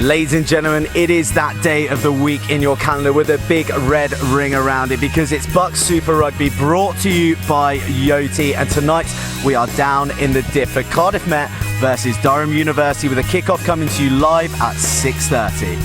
Ladies and gentlemen, it is that day of the week in your calendar with a big red ring around it because it's BUCS Super Rugby brought to you by Yoti, and tonight we are down in the dip for Cardiff Met versus Durham University with a kickoff coming to you live at 6:30.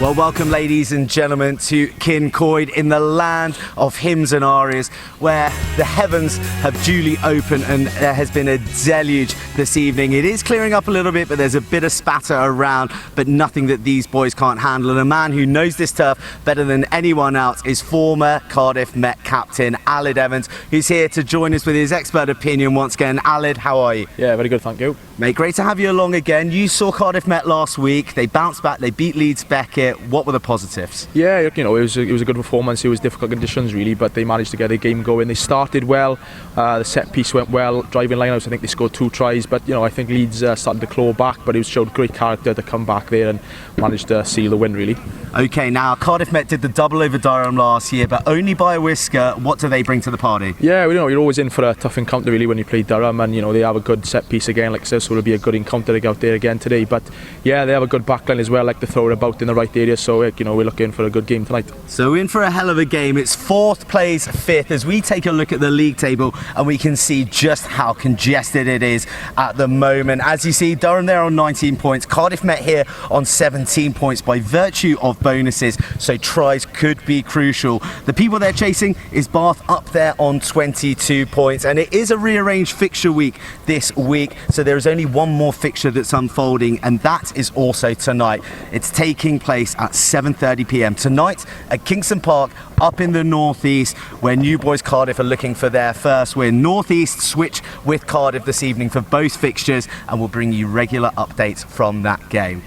Well, welcome ladies and gentlemen to Kincoid in the land of hymns and arias, where the heavens have duly opened and there has been a deluge this evening. It is clearing up a little bit, but there's a bit of spatter around, but nothing that these boys can't handle. And a man who knows this turf better than anyone else is former Cardiff Met captain Aled Evans, who's here to join us with his expert opinion once again. Aled, how are you? Yeah, very good, thank you. Mate, great to have you along again. You saw Cardiff Met last week. They bounced back, they beat Leeds Beckett. What were the positives? Yeah, you know, it was a good performance. It was difficult conditions really, but they managed to get a game going. They started well, the set piece went well, driving lineouts. I think they scored 2 tries, but you know, I think Leeds started to claw back, but it showed great character to come back there and managed to seal the win really. Okay, now Cardiff Met did the double over Durham last year, but only by a whisker. What do they bring to the party? Yeah, you know, you're always in for a tough encounter really when you play Durham, and you know, they have a good set piece again, like I said, so it'll be a good encounter to go out there again today. But yeah, they have a good backline as well, like to throw it about in the right area, so you know, we're looking for a good game tonight. So in for a hell of a game. It's 4th plays 5th as we take a look at the league table, and we can see just how congested it is at the moment. As you see, Durham there on 19 points, Cardiff Met here on 17 points by virtue of bonuses, so tries could be crucial. The people they're chasing is Bath up there on 22 points, and it is a rearranged fixture week this week, so there is only one more fixture that's unfolding, and that is also tonight. It's taking place at 7:30 p.m. tonight at Kingston Park up in the northeast, where New Boys Cardiff are looking for their first win. Northeast switch with Cardiff this evening for both fixtures, and we'll bring you regular updates from that game.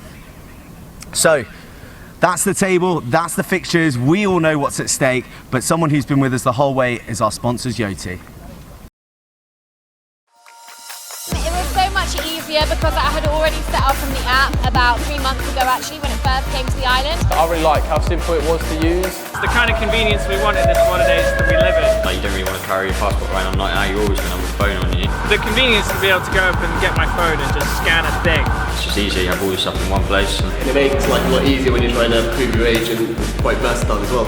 So that's the table, that's the fixtures, we all know what's at stake, but someone who's been with us the whole way is our sponsors, Yoti. Easier because I had already set up on the app about 3 months ago actually when it first came to the island. I really like how simple it was to use. It's the kind of convenience we want in this holidays that we live in. Like, you don't really want to carry your passport around on night out, you're always going to have a phone on you. The convenience to be able to go up and get my phone and just scan a thing. It's just easy, you have all your stuff in one place. And it makes life a lot easier when you're trying to prove your age, and it's quite versatile as well.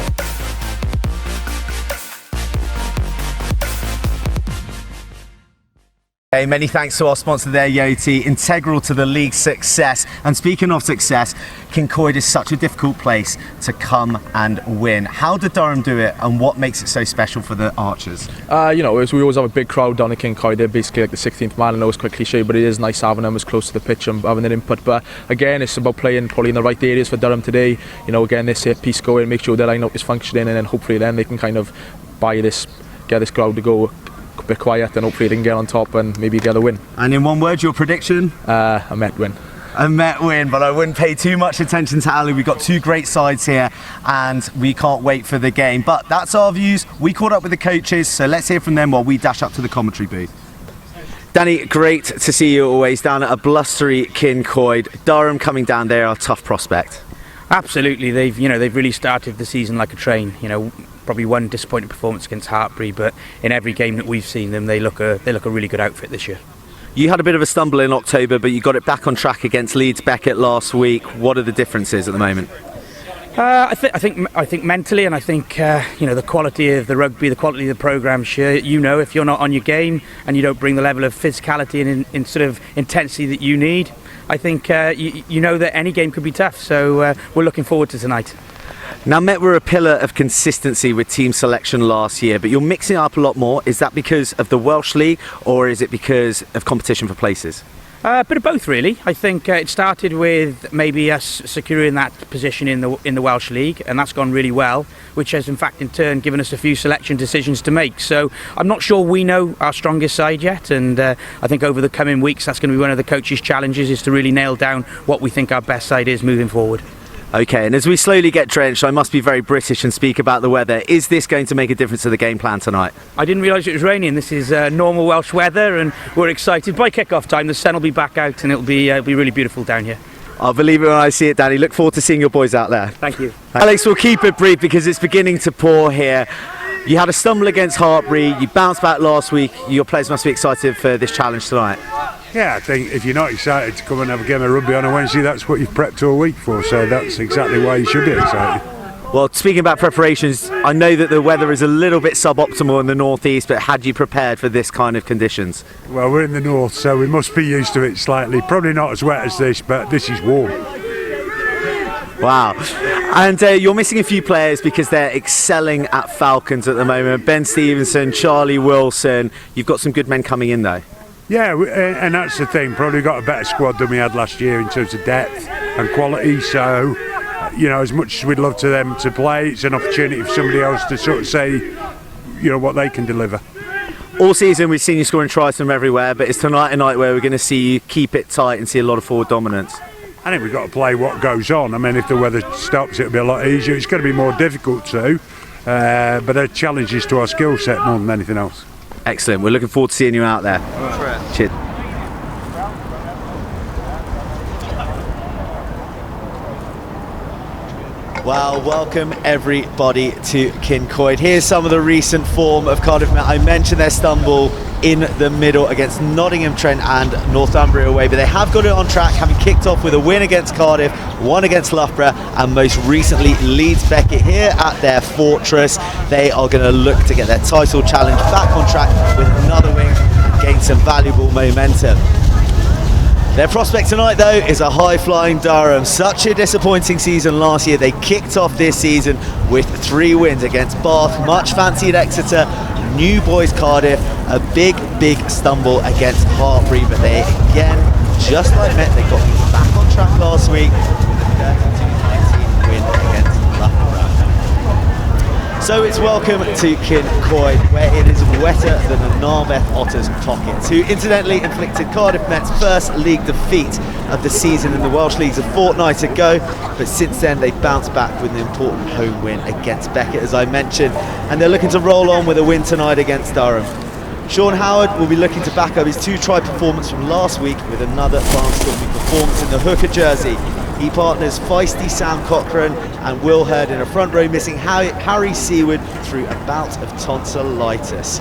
Hey, many thanks to our sponsor there, Yoti, integral to the league's success. And speaking of success, Kincoid is such a difficult place to come and win. How did Durham do it, and what makes it so special for the Archers? You know, we always have a big crowd down at Kincoid. They're basically like the 16th man. I know it's quite cliche, but it is nice having them as close to the pitch and having their input. But again, it's about playing probably in the right areas for Durham today. You know, again, this piece going, make sure their line-up is functioning, and then hopefully then they can kind of get this crowd to go a bit quiet, and hopefully they can get on top and maybe get a win. And in one word, your prediction? A Met win. A Met win, but I wouldn't pay too much attention to Ali. We've got 2 great sides here, and we can't wait for the game. But that's our views. We caught up with the coaches, so let's hear from them while we dash up to the commentary booth. Danny, great to see you always down at a blustery Kincoid. Durham coming down there, a tough prospect. Absolutely, they've really started the season like a train. You know, probably one disappointing performance against Hartbury, but in every game that we've seen them, they look a really good outfit this year. You had a bit of a stumble in October, but you got it back on track against Leeds Beckett last week. What are the differences at the moment? I think mentally, and I think the quality of the rugby, the quality of the programme. Sure, if you're not on your game and you don't bring the level of physicality and in sort of intensity that you need, I think you know that any game could be tough. So we're looking forward to tonight. Now, Met were a pillar of consistency with team selection last year, but you're mixing up a lot more. Is that because of the Welsh League, or is it because of competition for places? A bit of both, really. I think it started with maybe us securing that position in the Welsh League, and that's gone really well, which has in fact in turn given us a few selection decisions to make. So I'm not sure we know our strongest side yet, and I think over the coming weeks that's going to be one of the coaches' challenges, is to really nail down what we think our best side is moving forward. Okay, and as we slowly get drenched, I must be very British and speak about the weather. Is this going to make a difference to the game plan tonight? I didn't realise it was raining. This is normal Welsh weather, and we're excited. By kick-off time, the sun will be back out, and it'll be really beautiful down here. I'll believe it when I see it, Danny. Look forward to seeing your boys out there. Thank you. Alex, we'll keep it brief because it's beginning to pour here. You had a stumble against Hartbury. You bounced back last week. Your players must be excited for this challenge tonight. Yeah, I think if you're not excited to come and have a game of rugby on a Wednesday, that's what you've prepped all week for, so that's exactly why you should be excited. Well, speaking about preparations, I know that the weather is a little bit suboptimal in the northeast, but had you prepared for this kind of conditions? Well, we're in the north, so we must be used to it slightly. Probably not as wet as this, but this is warm. Wow. And you're missing a few players because they're excelling at Falcons at the moment. Ben Stevenson, Charlie Wilson. You've got some good men coming in though. Yeah, and that's the thing. Probably got a better squad than we had last year in terms of depth and quality. So, as much as we'd love to them to play, it's an opportunity for somebody else to sort of say, what they can deliver. All season we've seen you scoring tries from everywhere, but it's tonight a night where we're going to see you keep it tight and see a lot of forward dominance. I think we've got to play what goes on. I mean, if the weather stops, it'll be a lot easier. It's going to be more difficult too, but they're challenges to our skill set more than anything else. Excellent. We're looking forward to seeing you out there. Cheers. Well, welcome everybody to Kincoid. Here's some of the recent form of Cardiff Met. I mentioned their stumble in the middle against Nottingham Trent and Northumbria away, but they have got it on track, having kicked off with a win against Cardiff, one against Loughborough, and most recently Leeds Beckett here at their fortress. They are going to look to get their title challenge back on track with another win and gain some valuable momentum. Their prospect tonight, though, is a high-flying Durham. Such a disappointing season last year. They kicked off this season with 3 wins against Bath, much fancied Exeter, New Boys Cardiff, a big stumble against Hartbury, but they again, just like Met, they got back on track last week with a 32-19 win against Loughborough. So it's welcome to Kincoid, where it is wetter than the Narberth Otters' pockets, who incidentally inflicted Cardiff Met's first league defeat of the season in the Welsh Leagues a fortnight ago, but since then they bounced back with an important home win against Beckett, as I mentioned, and they're looking to roll on with a win tonight against Durham. Sean Howard will be looking to back up his 2-try performance from last week with another barnstorming performance in the hooker jersey. He partners feisty Sam Cochran and Will Hurd in a front row, missing Harry Seaward through a bout of tonsillitis.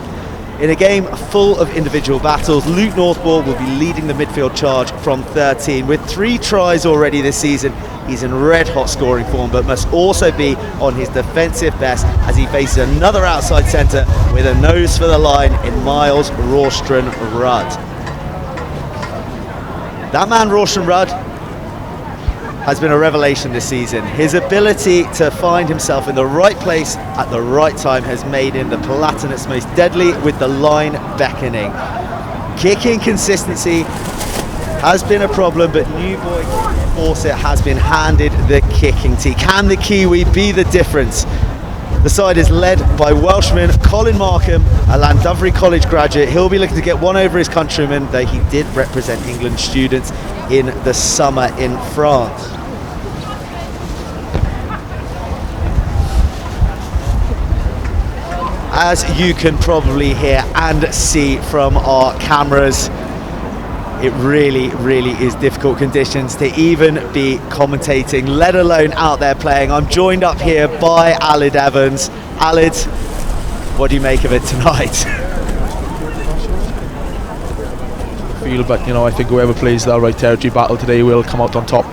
In a game full of individual battles, Luke Northball will be leading the midfield charge from 13. With 3 tries already this season, he's in red-hot scoring form, but must also be on his defensive best as he faces another outside centre with a nose for the line in Miles Rawston-Rudd. That man, Rawston-Rudd, has been a revelation this season. His ability to find himself in the right place at the right time has made him the Palatinate most deadly with the line beckoning. Kicking consistency has been a problem, but New Boy Fawcett has been handed the kicking tee. Can the Kiwi be the difference? The side is led by Welshman Colin Markham, a Llandovery College graduate. He'll be looking to get one over his countrymen, though he did represent England students in the summer in France. As you can probably hear and see from our cameras, it really is difficult conditions to even be commentating, let alone out there playing. I'm joined up here by Alid Evans. Alid, what do you make of it tonight? field, but I think whoever plays the right territory battle today will come out on top.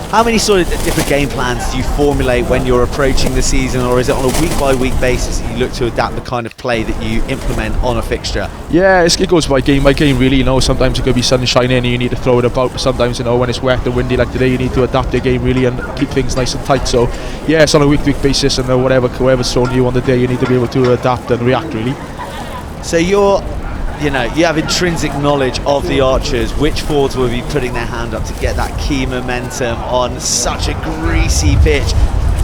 How many sort of different game plans do you formulate when you're approaching the season, or is it on a week-by-week basis that you look to adapt the kind of play that you implement on a fixture? Yeah, it goes by game really. Sometimes it could be sun shining and you need to throw it about, but sometimes when it's wet and windy like today, you need to adapt your game really and keep things nice and tight. So yeah, it's on a week-to-week basis, and whoever's thrown you on the day, you need to be able to adapt and react really. So you have intrinsic knowledge of the Archers, which forwards will be putting their hand up to get that key momentum on such a greasy pitch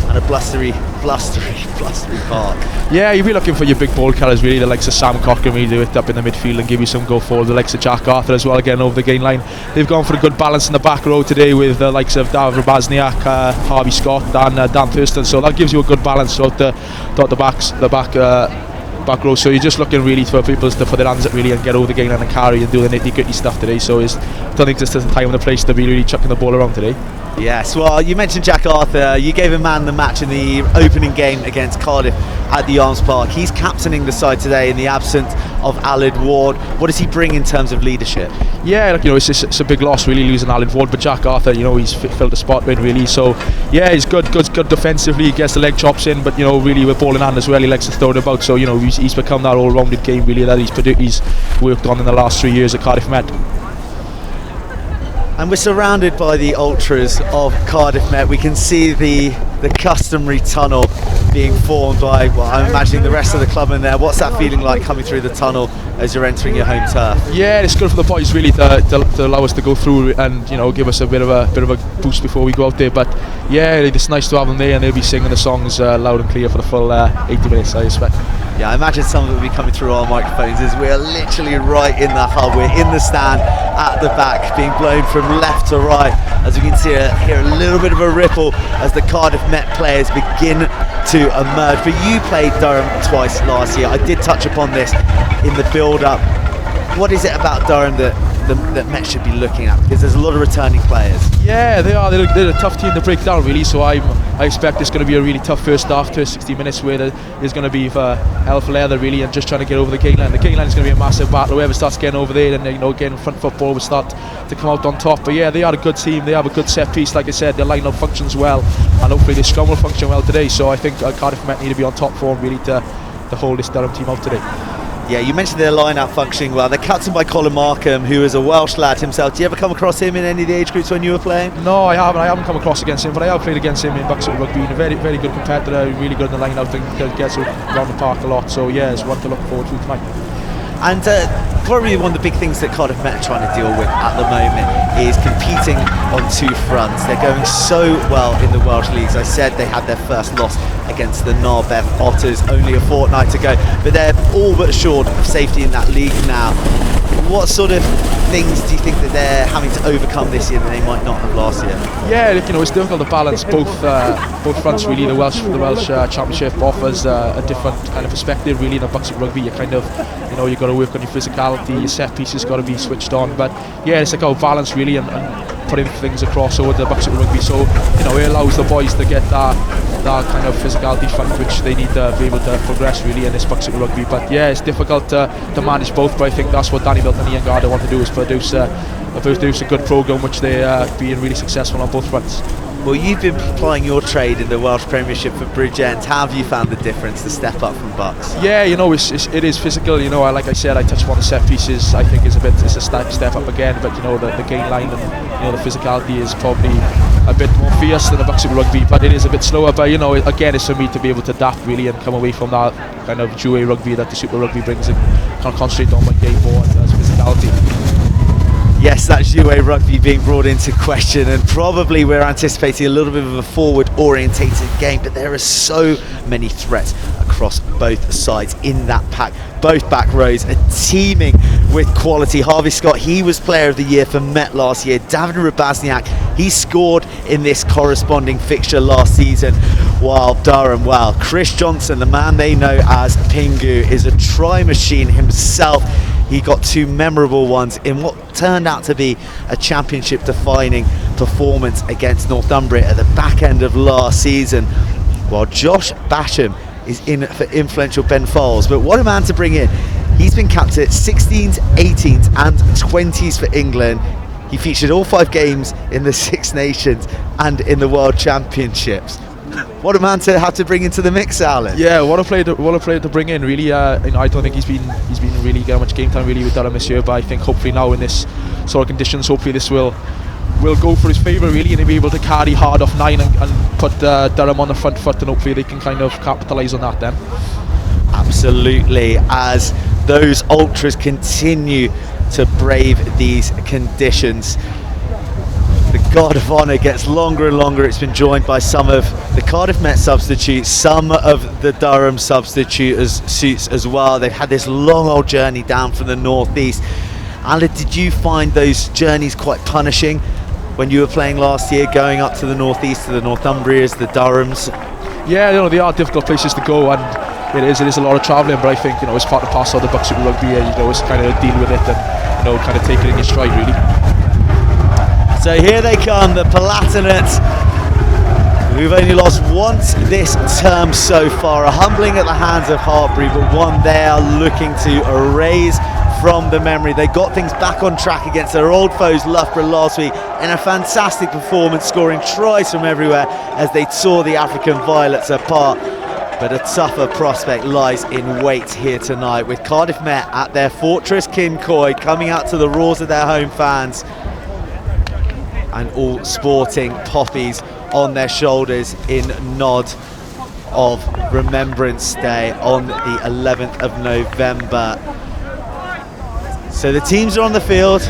and a blustery park. Yeah, you'll be looking for your big ball carriers really, the likes of Sam Cochran really do it up in the midfield and give you some go forward, the likes of Jack Arthur as well getting over the gain line. They've gone for a good balance in the back row today with the likes of David Rabasniak, Harvey Scott and Dan Thurston, so that gives you a good balance throughout the back row. So you're just looking really for people to put their hands up really and get over the gain line and carry and do the nitty gritty stuff today. So I don't think there's a time and a place to be really chucking the ball around today. Yes, well, you mentioned Jack Arthur. You gave a man the match in the opening game against Cardiff at the Arms Park. He's captaining the side today in the absence of Aled Ward. What does he bring in terms of leadership? Yeah, it's a big loss really losing Aled Ward, but Jack Arthur, he's filled the spot with really. So yeah, he's good defensively. He gets the leg chops in, but really with ball in hand as well, he likes to throw it about. So he's become that all-rounded game really that he's worked on in the last 3 years at Cardiff Met. And we're surrounded by the ultras of Cardiff Met. We can see the customary tunnel being formed by, I'm imagining the rest of the club in there. What's that feeling like coming through the tunnel as you're entering your home turf? Yeah, it's good for the boys really to allow us to go through and give us a bit of a boost before we go out there. But yeah, it's nice to have them there, and they'll be singing the songs loud and clear for the full 80 minutes, I expect. Yeah, I imagine some of it will be coming through our microphones as we're literally right in the hub. We're in the stand at the back, being blown from left to right. As we can see, hear a little bit of a ripple as the Cardiff Met players begin to emerge. But you played Durham twice last year. I did touch upon this in the build-up. What is it about Durham that Met should be looking at? Because there's a lot of returning players. Yeah, they are. They're a tough team to break down really. So I expect it's going to be a really tough first half to 60 minutes where there's going to be hell for leather really, and just trying to get over the gain line. The gain line is going to be a massive battle. Whoever starts getting over there, and getting front football will start to come out on top. But yeah, they are a good team. They have a good set piece. Like I said, their line-up functions well, and hopefully their scrum will function well today. So I think Cardiff Met need to be on top form really to hold this Durham team out today. Yeah, you mentioned their line-up functioning well. They're captained by Colin Markham, who is a Welsh lad himself. Do you ever come across him in any of the age groups when you were playing? No, I haven't come across against him, but I have played against him in BUCS Rugby. He's a very, very good competitor, really good in the line-out and gets around the park a lot. So yeah, it's one to look forward to tonight. And probably one of the big things that Cardiff Met are trying to deal with at the moment is competing on two fronts. They're going so well in the Welsh leagues. I said they had their first loss against the Narberth Otters only a fortnight ago, but they're all but assured of safety in that league now. What sort of things do you think that they're having to overcome this year that they might not have last year? Yeah, it's difficult to balance both fronts really. The Welsh Championship offers a different kind of perspective really. In the BUCS Rugby, you kind of you've got to work on your physicality, your set pieces got to be switched on. But yeah, it's like our balance really and putting things across over the BUCS Rugby. So it allows the boys to get that kind of physicality front which they need to be able to progress really in this BUCS Rugby. But yeah, it's difficult to manage both. But I think that's what Danny Milton and Ian Gardner want to do, is produce a good programme which they are being really successful on both fronts. Well, you've been plying your trade in the Welsh Premiership for Bridgend. How have you found the difference, the step up from BUCS? Yeah, it is physical. Like I said, I touched on the set pieces. I think it's a step up again. But the gain line and the physicality is probably a bit more fierce than the BUCS Rugby. But it is a bit slower. But again, it's for me to be able to adapt really and come away from that kind of dual rugby that the Super Rugby brings and concentrate on my game more as physicality. Yes, that's Jouet Rugby being brought into question, and probably we're anticipating a little bit of a forward orientated game, but there are so many threats across both sides in that pack. Both back rows are teeming with quality. Harvey Scott, he was player of the year for Met last year. David Rabasniak, he scored in this corresponding fixture last season. While Durham, Chris Johnson, the man they know as Pingu, is a try machine himself. He got two memorable ones in what turned out to be a championship-defining performance against Northumbria at the back end of last season, while Josh Basham is in for influential Ben Foles. But what a man to bring in. He's been capped at 16s, 18s and 20s for England. He featured all 5 games in the Six Nations and in the World Championships. What a man to have to bring into the mix, Alan. Yeah, what a player to bring in. Really, I don't think he's been really getting much game time really with Durham this year. But I think hopefully now in this sort of conditions, hopefully this will go for his favour really, and he'll be able to carry hard off 9 and put Durham on the front foot, and hopefully they can kind of capitalise on that then. Absolutely, as those ultras continue to brave these conditions. The Guard of Honour gets longer and longer. It's been joined by some of the Cardiff Met substitutes, some of the Durham suits as well. They've had this long old journey down from the northeast. Alan, did you find those journeys quite punishing when you were playing last year, going up to the northeast, to the Northumbrias, the Durhams? Yeah, they are difficult places to go, and it is a lot of travelling. But I think it's part and parcel of the BUCS Super Rugby. It's kind of deal with it and kind of take it in your stride really. So here they come, the Palatinates, who've only lost once this term so far. A humbling at the hands of Hartbury, but one they are looking to erase from the memory. They got things back on track against their old foes Loughborough last week in a fantastic performance, scoring tries from everywhere as they tore the African Violets apart. But a tougher prospect lies in wait here tonight, with Cardiff Met at their fortress Kincoy, coming out to the roars of their home fans, and all sporting poppies on their shoulders in nod of Remembrance Day on the 11th of November. So the teams are on the field.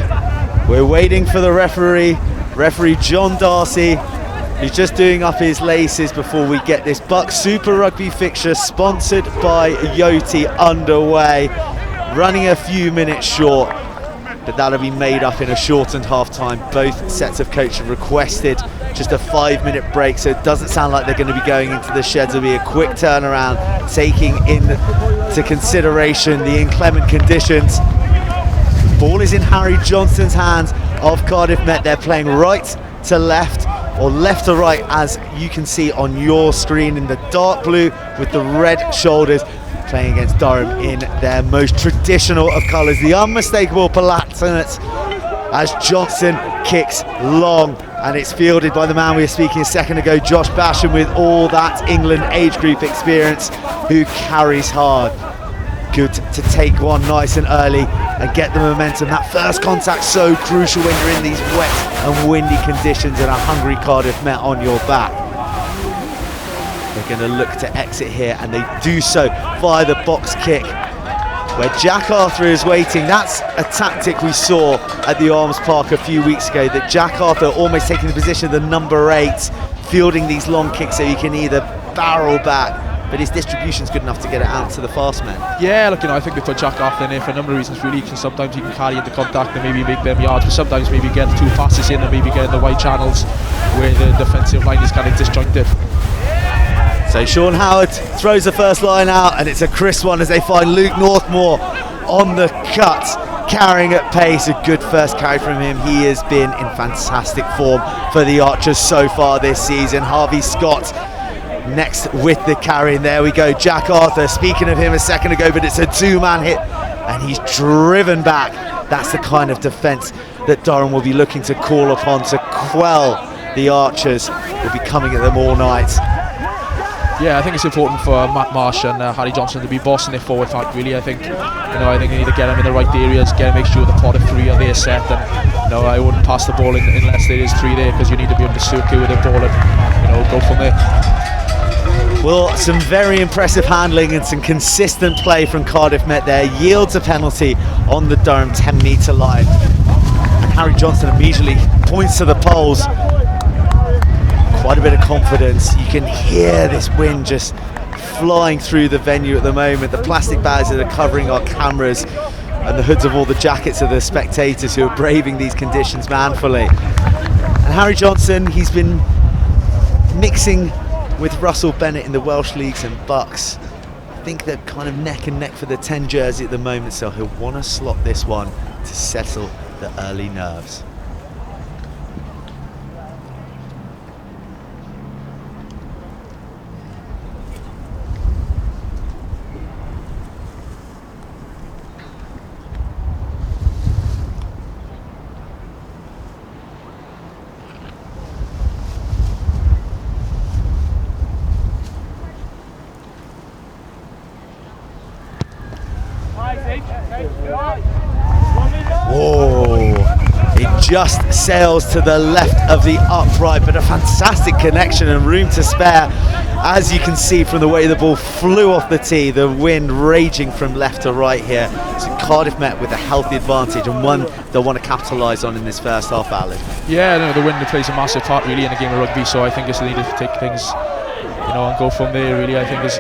We're waiting for the referee John Darcy, who's just doing up his laces before we get this BUCS Super Rugby fixture sponsored by Yoti underway. Running a few minutes short, but that'll be made up in a shortened half-time. Both sets of coaches have requested just a 5-minute break, so it doesn't sound like they're going to be going into the sheds. It'll be a quick turnaround, taking into consideration the inclement conditions. Ball is in Harry Johnston's hands of Cardiff Met. They're playing right to left, or left to right, as you can see on your screen, in the dark blue with the red shoulders, playing against Durham in their most traditional of colours, the unmistakable Palatinates, as Johnston kicks long, and it's fielded by the man we were speaking a second ago, Josh Basham, with all that England age group experience, who carries hard. Good to take one nice and early and get the momentum. That first contact so crucial when you're in these wet and windy conditions, and a hungry Cardiff Met on your back. They're going to look to exit here, and they do so via the box kick, where Jack Arthur is waiting. That's a tactic we saw at the Arms Park a few weeks ago, that Jack Arthur almost taking the position of the number 8, fielding these long kicks so he can either barrel back, but his distribution's good enough to get it out to the fast men. Yeah, look, I think they put Jack Arthur in there for a number of reasons really, because sometimes he can carry into contact and maybe make them yards, but sometimes maybe get 2 passes in and maybe get in the wide channels where the defensive line is kind of disjointed. So Sean Howard throws the first line out, and it's a crisp one as they find Luke Northmore on the cut, carrying at pace. A good first carry from him. He has been in fantastic form for the Archers so far this season. Harvey Scott next with the carry, and there we go, Jack Arthur, speaking of him a second ago, but it's a 2-man hit and he's driven back. That's the kind of defence that Durham will be looking to call upon to quell the Archers. Will be coming at them all night. Yeah, I think it's important for Matt Marsh and Harry Johnson to be bossing their forward pack really. I think you need to get them in the right areas, make sure the pot of 3 are there set, and I wouldn't pass the ball unless there is 3 there, because you need to be able to circle with the ball and go from there. Well, some very impressive handling and some consistent play from Cardiff Met there. Yields a penalty on the Durham 10-metre line. And Harry Johnson immediately points to the poles. Quite a bit of confidence. You can hear this wind just flying through the venue at the moment. The plastic bags that are covering our cameras and the hoods of all the jackets of the spectators who are braving these conditions manfully. And Harry Johnson, he's been mixing with Russell Bennett in the Welsh Leagues and BUCS. I think they're kind of neck and neck for the 10 jersey at the moment, so he'll want to slot this one to settle the early nerves. Whoa! It just sails to the left of the upright, but a fantastic connection and room to spare. As you can see from the way the ball flew off the tee, the wind raging from left to right here. So Cardiff Met with a healthy advantage, and one they'll want to capitalise on in this first half, Alan. Yeah, no, the wind plays a massive part really in a game of rugby, so I think it's needed to take things, and go from there really. I think it's,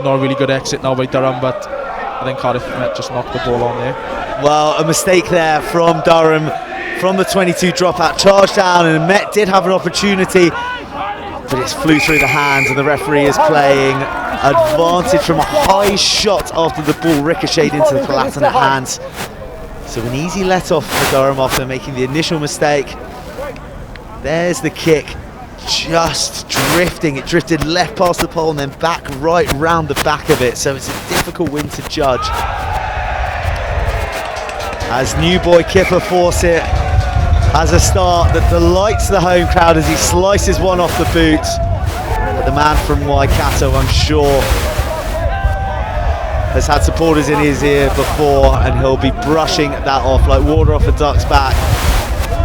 not a really good exit now by Durham, but I think Cardiff Met just knocked the ball on there. Well, a mistake there from Durham, from the 22 dropout, charge down, and Met did have an opportunity, but it flew through the hands, and the referee is playing advantage from a high shot after the ball ricocheted into the Palatinate hands. So an easy let off for Durham after making the initial mistake. There's the kick, just drifting. It drifted left past the pole and then back right round the back of it, so it's a difficult win to judge. As new boy Kipper Fawcett has a start that delights the home crowd as he slices one off the boot. But the man from Waikato, I'm sure, has had supporters in his ear before, and he'll be brushing that off like water off a duck's back.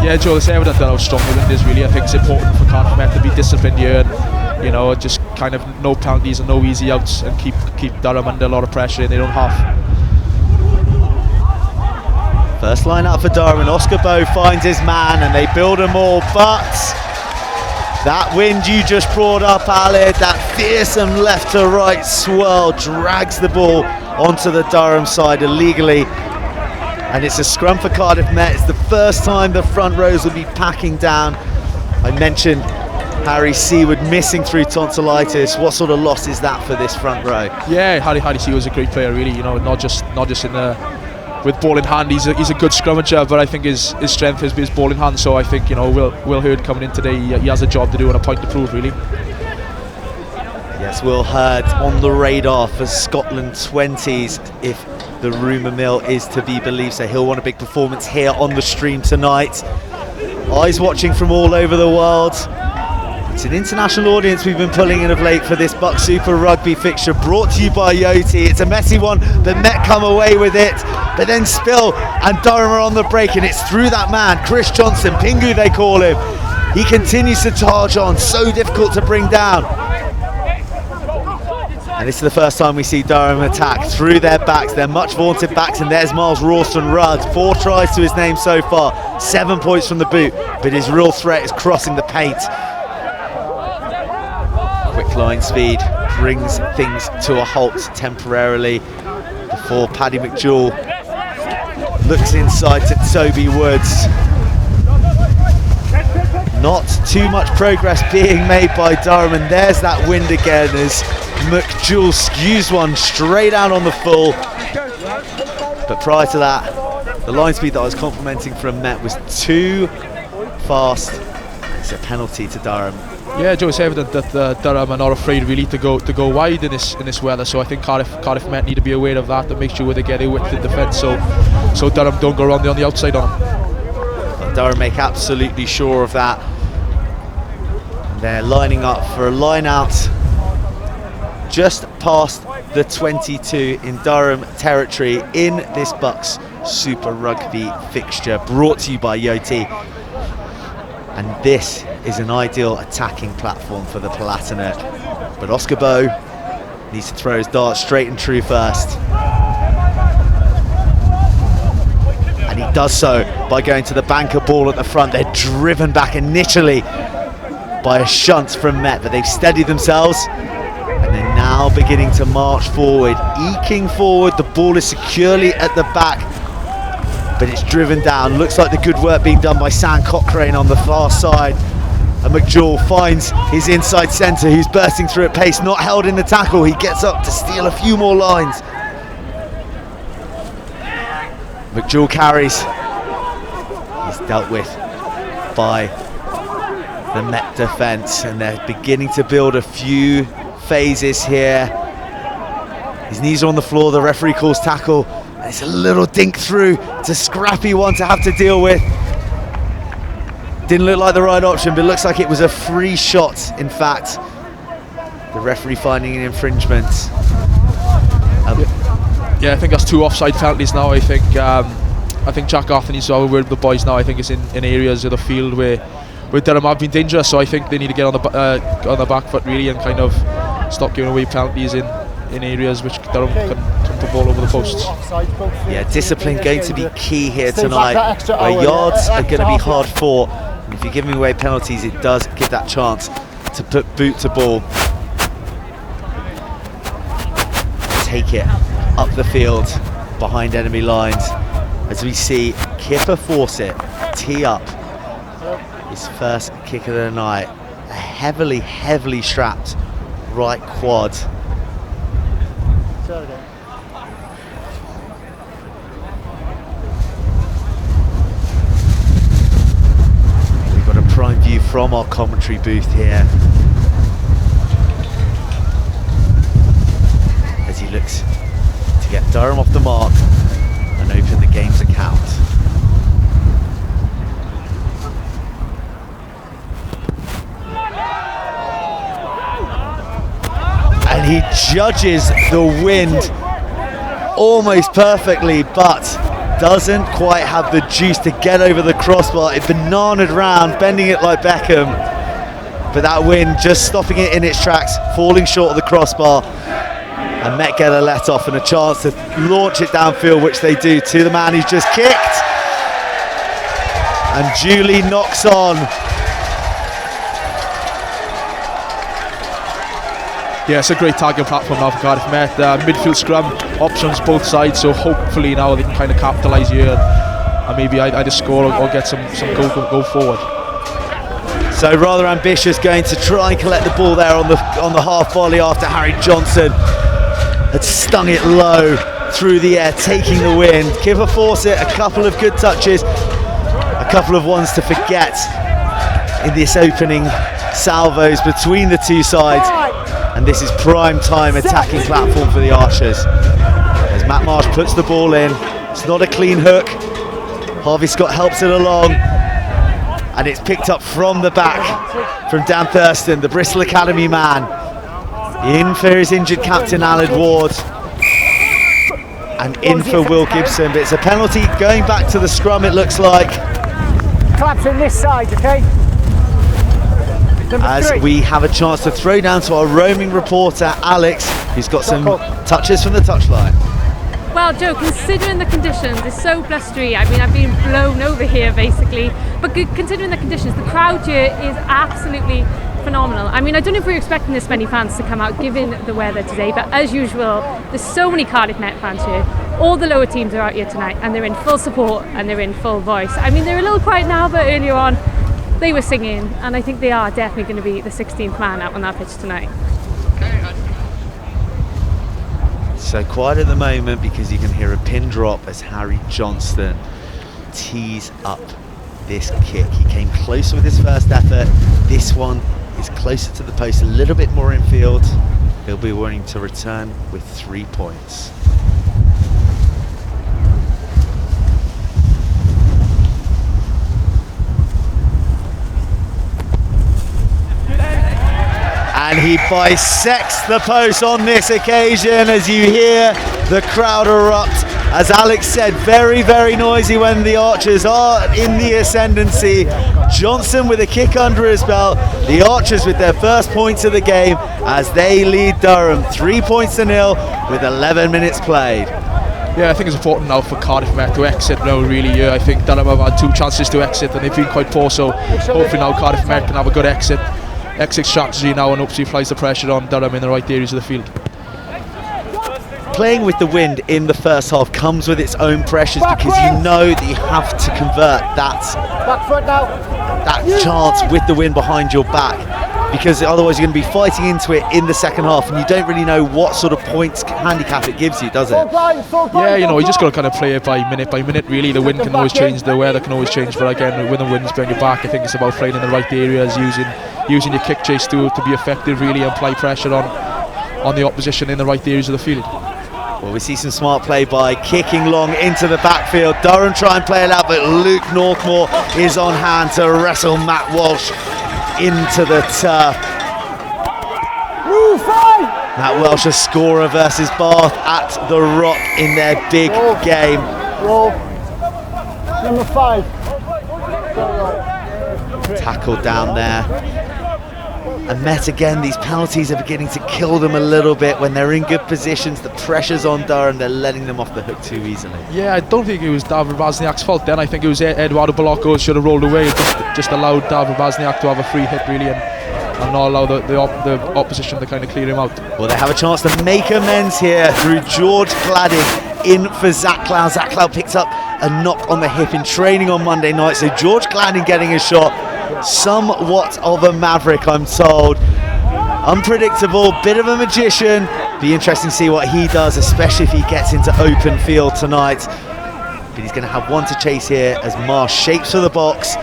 Yeah, Joe, it's evident that how strong the wind is really. I think it's important for Cardiff Met to be disciplined here and, just kind of no penalties and no easy outs, and keep Durham under a lot of pressure in their own half. First line up for Durham, and Oscar Bowe finds his man, and they build them all, but that wind you just brought up, Alid, that fearsome left to right swirl drags the ball onto the Durham side illegally, and it's a scrum for Cardiff Met. It's the first time the front rows will be packing down. I mentioned Harry Seaward missing through tonsillitis. What sort of loss is that for this front row? Yeah, Harry Seaward was a great player really, not just in the with ball in hand. He's a good scrummager, but I think his strength is his ball in hand. So I think Will Hurd coming in today, he has a job to do and a point to prove really. Yes, Will Hurd on the radar for Scotland 20s if the rumour mill is to be believed. So he'll want a big performance here on the stream tonight. Eyes watching from all over the world. It's an international audience we've been pulling in of late for this BUCS Super Rugby fixture, brought to you by Yoti. It's a messy one, but Met come away with it. But then Spill and Durham are on the break, and it's through that man, Chris Johnson, Pingu they call him. He continues to charge on, so difficult to bring down. And this is the first time we see Durham attack through their backs, their much vaunted backs, and there's Miles Rawston Ruggs. 4 tries to his name so far, 7 points from the boot, but his real threat is crossing the paint. Quick line speed brings things to a halt temporarily before Paddy McJewell looks inside to Toby Woods. Not too much progress being made by Durham, and there's that wind again as McJewell skews one straight out on the full. But prior to that, the line speed that I was complimenting from Met was too fast. It's a penalty to Durham. Yeah, Joe, it's evident that Durham are not afraid really to go wide in this weather. So I think Cardiff Met need to be aware of that, to make sure they get their width in defence, so Durham don't go around on the outside on them. But Durham make absolutely sure of that. And they're lining up for a line out just past the 22 in Durham territory in this BUCS Super Rugby fixture, brought to you by Yoti. And this is an ideal attacking platform for the Palatinate. But Oscar Bowe needs to throw his dart straight and true first. And he does so by going to the banker ball at the front. They're driven back initially by a shunt from Met, but they've steadied themselves. And they're now beginning to march forward, eking forward. The ball is securely at the back, but it's driven down. Looks like the good work being done by Sam Cochrane on the far side. And McJewell finds his inside centre, who's bursting through at pace, not held in the tackle. He gets up to steal a few more lines. McJewell carries. He's dealt with by the Met defence, and they're beginning to build a few phases here. His knees are on the floor, the referee calls tackle. It's a little dink through. It's a scrappy one to have to deal with. Didn't look like the right option, but looks like it was a free shot, in fact. The referee finding an infringement. Yeah, I think that's 2 offside penalties now. I think Jack Arthur needs to have a word with the boys now. I think it's in areas of the field where Durham have been dangerous, so I think they need to get on the back foot really and kind of stop giving away penalties in areas which Durham can put the ball over the posts. Yeah, discipline going to be key here tonight, where yards are going to be hard fought. And if you're giving away penalties, it does give that chance to put boot to ball. Take it up the field behind enemy lines as we see Kipper Fawcett tee up his first kick of the night. A heavily strapped right quad. We've got a prime view from our commentary booth here as he looks to get Durham off the mark and open the game's account. And he judges the wind almost perfectly, but doesn't quite have the juice to get over the crossbar. It bananaed round, bending it like Beckham, but that wind just stopping it in its tracks, falling short of the crossbar. And Met get a let off and a chance to launch it downfield, which they do to the man who's just kicked. And Julie knocks on. Yeah, it's a great target platform now for Cardiff Met. Midfield scrum options both sides, so hopefully now they can kind of capitalise here and maybe either score or get some go forward. So rather ambitious, going to try and collect the ball there on the half volley after Harry Johnson had stung it low through the air, taking the wind. Kipper Fawcett, a couple of good touches, a couple of ones to forget in this opening salvos between the two sides. And this is prime time attacking platform for the Archers. As Matt Marsh puts the ball in, it's not a clean hook. Harvey Scott helps it along, and it's picked up from the back from Dan Thurston, the Bristol Academy man. In for his injured captain Aled Ward, and in for Will Gibson. But it's a penalty going back to the scrum, it looks like. Claps on this side, okay? As we have a chance to throw down to our roaming reporter Alex, who's got some touches from the touchline. Well, Joe, considering the conditions, it's so blustery. I mean, I've been blown over here basically, but considering the conditions, the crowd here is absolutely phenomenal. I mean, I don't know if we were expecting this many fans to come out given the weather today, but as usual, there's so many Cardiff Met fans here. All the lower teams are out here tonight and they're in full support and they're in full voice. I mean, they're a little quiet now, but earlier on they were singing, and I think they are definitely going to be the 16th man out on that pitch tonight. So quiet at the moment because you can hear a pin drop as Harry Johnston tees up this kick. He came closer with his first effort. This one is closer to the post, a little bit more infield. He'll be wanting to return with 3 points. And he bisects the post on this occasion as you hear the crowd erupt. As Alex said, very noisy when the Archers are in the ascendancy. Johnson with a kick under his belt. The Archers with their first points of the game as they lead Durham 3 points to 0 with 11 minutes played. Yeah, I think it's important now for Cardiff Met to exit now really. I think Durham have had 2 chances to exit and they've been quite poor, so hopefully now Cardiff Met can have a good exit strategy now and hopefully applies the pressure on Durham in the right areas of the field. Playing with the wind in the first half comes with its own pressures because you know that you have to convert that chance with the wind behind your back, because otherwise you're going to be fighting into it in the second half and you don't really know what sort of points handicap it gives you, does it? Yeah, you know, you just got to kind of play it by minute really. The wind can always change, the weather can always change, but again, when the wind's behind your back, I think it's about playing in the right areas, using your kick chase to be effective really and apply pressure on the opposition in the right areas of the field. Well, we see some smart play by kicking long into the backfield. Durham try and play it out, but Luke Northmore is on hand to wrestle Matt Walsh into the turf. Move, five! Matt Welsh, a scorer versus Bath at the Rock in their big game. Roll. Number 5. Tackled down there. And Met again, these penalties are beginning to kill them a little bit when they're in good positions. The pressure's on Durham, they're letting them off the hook too easily. Yeah, I don't think it was David Bazniak's fault then. I think it was Eduardo Bolocco should have rolled away. Just allowed David Bazniak to have a free hit really and not allow the opposition to kind of clear him out. Well, they have a chance to make amends here through George Gladding in for Zach Cloud. Zach Cloud picked up a knock on the hip in training on Monday night, so George Gladding getting a shot. Somewhat of a maverick, I'm told. Unpredictable, bit of a magician. Be interesting to see what he does, especially if he gets into open field tonight. But he's going to have one to chase here as Marsh shapes for the box.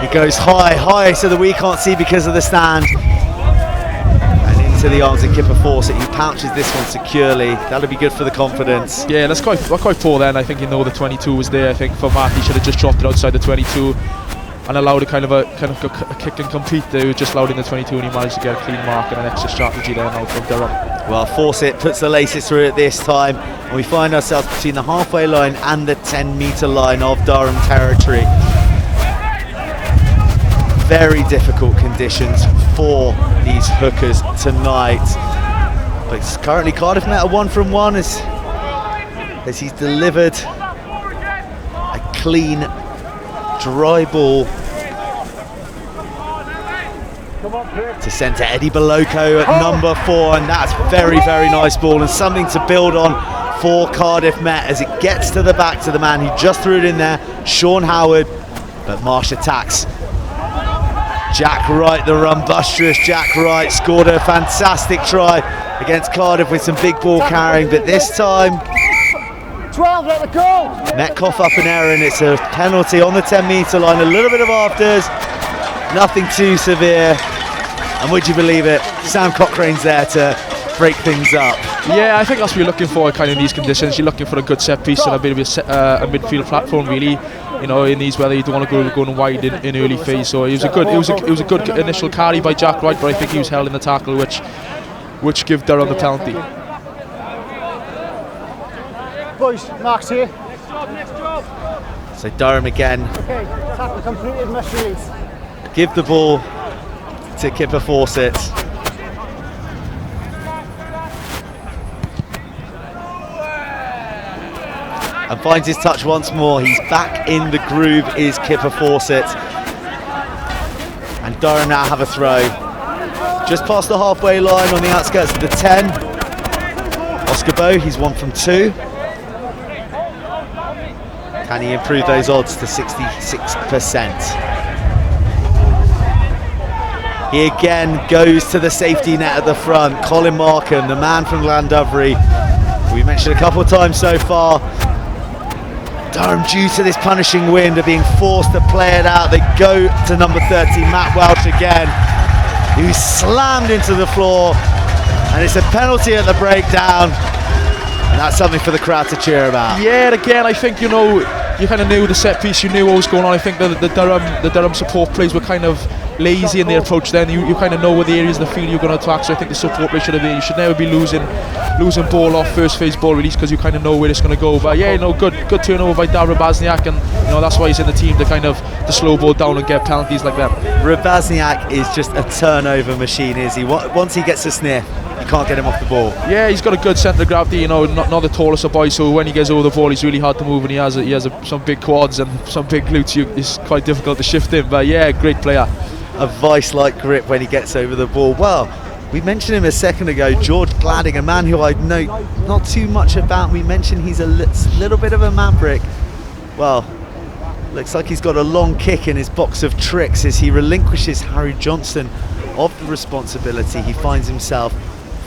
He goes high, so that we can't see because of the stand. And into the arms of Kipper Fawcett. He pouches this one securely. That'll be good for the confidence. Yeah, that's quite poor then. I think the 22 was there. I think for Matt, he should have just dropped it outside the 22. And allowed a kind of a kick and compete there. He was just allowed in the 22 and he managed to get a clean mark and an extra strategy there now from Durham. Well, Fawcett puts the laces through it this time and we find ourselves between the halfway line and the 10-metre line of Durham territory. Very difficult conditions for these hookers tonight. But it's currently Cardiff Met 1 from 1 as he's delivered a clean dry ball to centre. Eddie Bolocco at number 4, and that's very nice ball and something to build on for Cardiff Met as it gets to the back to the man who just threw it in there, Sean Howard. But Marsh attacks. Jack Wright, the rumbustrious Jack Wright, scored a fantastic try against Cardiff with some big ball carrying, but this time 12, let it go! Metcalf up in error and it's a penalty on the 10-metre line. A little bit of afters, nothing too severe. And would you believe it, Sam Cochrane's there to break things up. Yeah, I think that's what you're looking for kind of in these conditions. You're looking for a good set piece and a bit of a midfield platform really. You know, in these weather you don't want to go going wide in early phase. So it was a good initial carry by Jack Wright, but I think he was held in the tackle which give Durham the penalty. Boys, Mark's here. So Durham again. Okay, tackle completed, must release. Give the ball to Kipper Fawcett. And finds his touch once more. He's back in the groove, is Kipper Fawcett. And Durham now have a throw. Just past the halfway line on the outskirts of the 10. Oscar Bowe, he's 1 from 2. Can he improve those odds to 66%? He again goes to the safety net at the front. Colin Markham, the man from Llandovery. We mentioned a couple of times so far. Durham, due to this punishing wind, are being forced to play it out. They go to number 30, Matt Welsh again, who's slammed into the floor. And it's a penalty at the breakdown. And that's something for the crowd to cheer about. Yeah, and again, I think, you know, you kind of knew the set piece, you knew what was going on. I think the Durham support plays were kind of lazy in their approach then. You kind of know where the areas of the field you're going to attack, so I think the support play should have been, you should never be losing ball off first phase ball release because you kind of know where it's going to go. But yeah, you know, good turnover by David Bazniak, and you know that's why he's in the team to slow ball down and get penalties like that. Bazniak is just a turnover machine, is he? Once he gets a sniff, you can't get him off the ball. Yeah, he's got a good centre of gravity, you know, not the tallest of boys, so when he gets over the ball he's really hard to move, and he has some big quads and some big glutes. It's quite difficult to shift him, but yeah, great player. A vice-like grip when he gets over the ball. Well, we mentioned him a second ago, George Gladding, a man who I know not too much about. We mentioned he's a little bit of a maverick. Well, looks like he's got a long kick in his box of tricks as he relinquishes Harry Johnson of the responsibility. He finds himself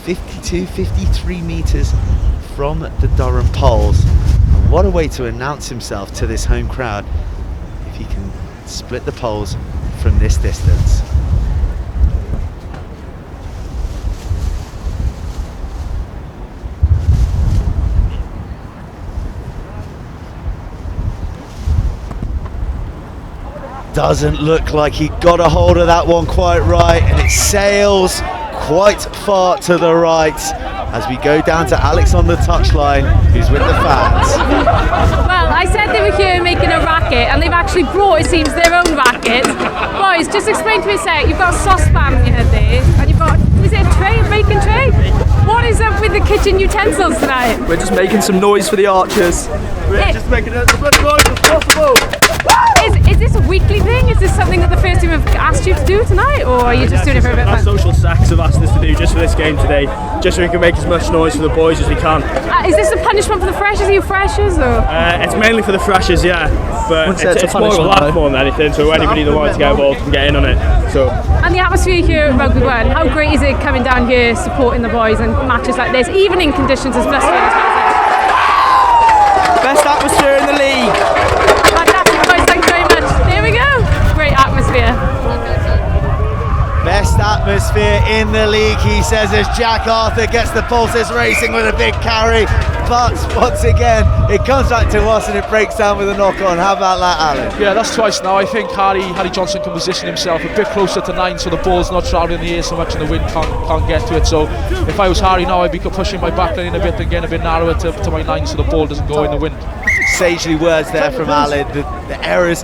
53 metres from the Durham poles. And what a way to announce himself to this home crowd if he can split the poles from this distance. Doesn't look like he got a hold of that one quite right, and it sails quite far to the right as we go down to Alex on the touchline, who's with the fans. Well, I said they were here making a racket, and they've actually brought, it seems, their own racket. Boys, just explain to me a sec. You've got a saucepan in your head there, and you've got, is it a tray, a bacon tray? What is up with the kitchen utensils tonight? We're just making some noise for the archers. We're just making as much noise as possible. Is this a weekly thing? Is this something that the first team have asked you to do tonight, or are you just doing it for a bit of Our fun? social sacks have asked us to do just for this game today, just so we can make as much noise for the boys as we can. Is this a punishment for the freshers? Are you freshers, or? It's mainly for the freshers, yeah, but it's more of a laugh more than anything, so anybody that wants to get involved can get in on it. So. And the atmosphere here at Rugby One, how great is it coming down here supporting the boys and matches like this, even in conditions as blustering as well? Best atmosphere in the league. Fantastic, boys, thanks very much. There we go. Great atmosphere. Best atmosphere in the league, he says, as Jack Arthur gets the pulses racing with a big carry. But once again, it comes back to us and it breaks down with a knock-on. How about that, Alan? Yeah, that's twice now. I think Harry Johnson can position himself a bit closer to 9, so the ball's not travelling in the air so much and the wind can't get to it. So if I was Harry now, I'd be pushing my backline in a bit and getting a bit narrower to my 9 so the ball doesn't go in the wind. Sagely words there from Alan. The errors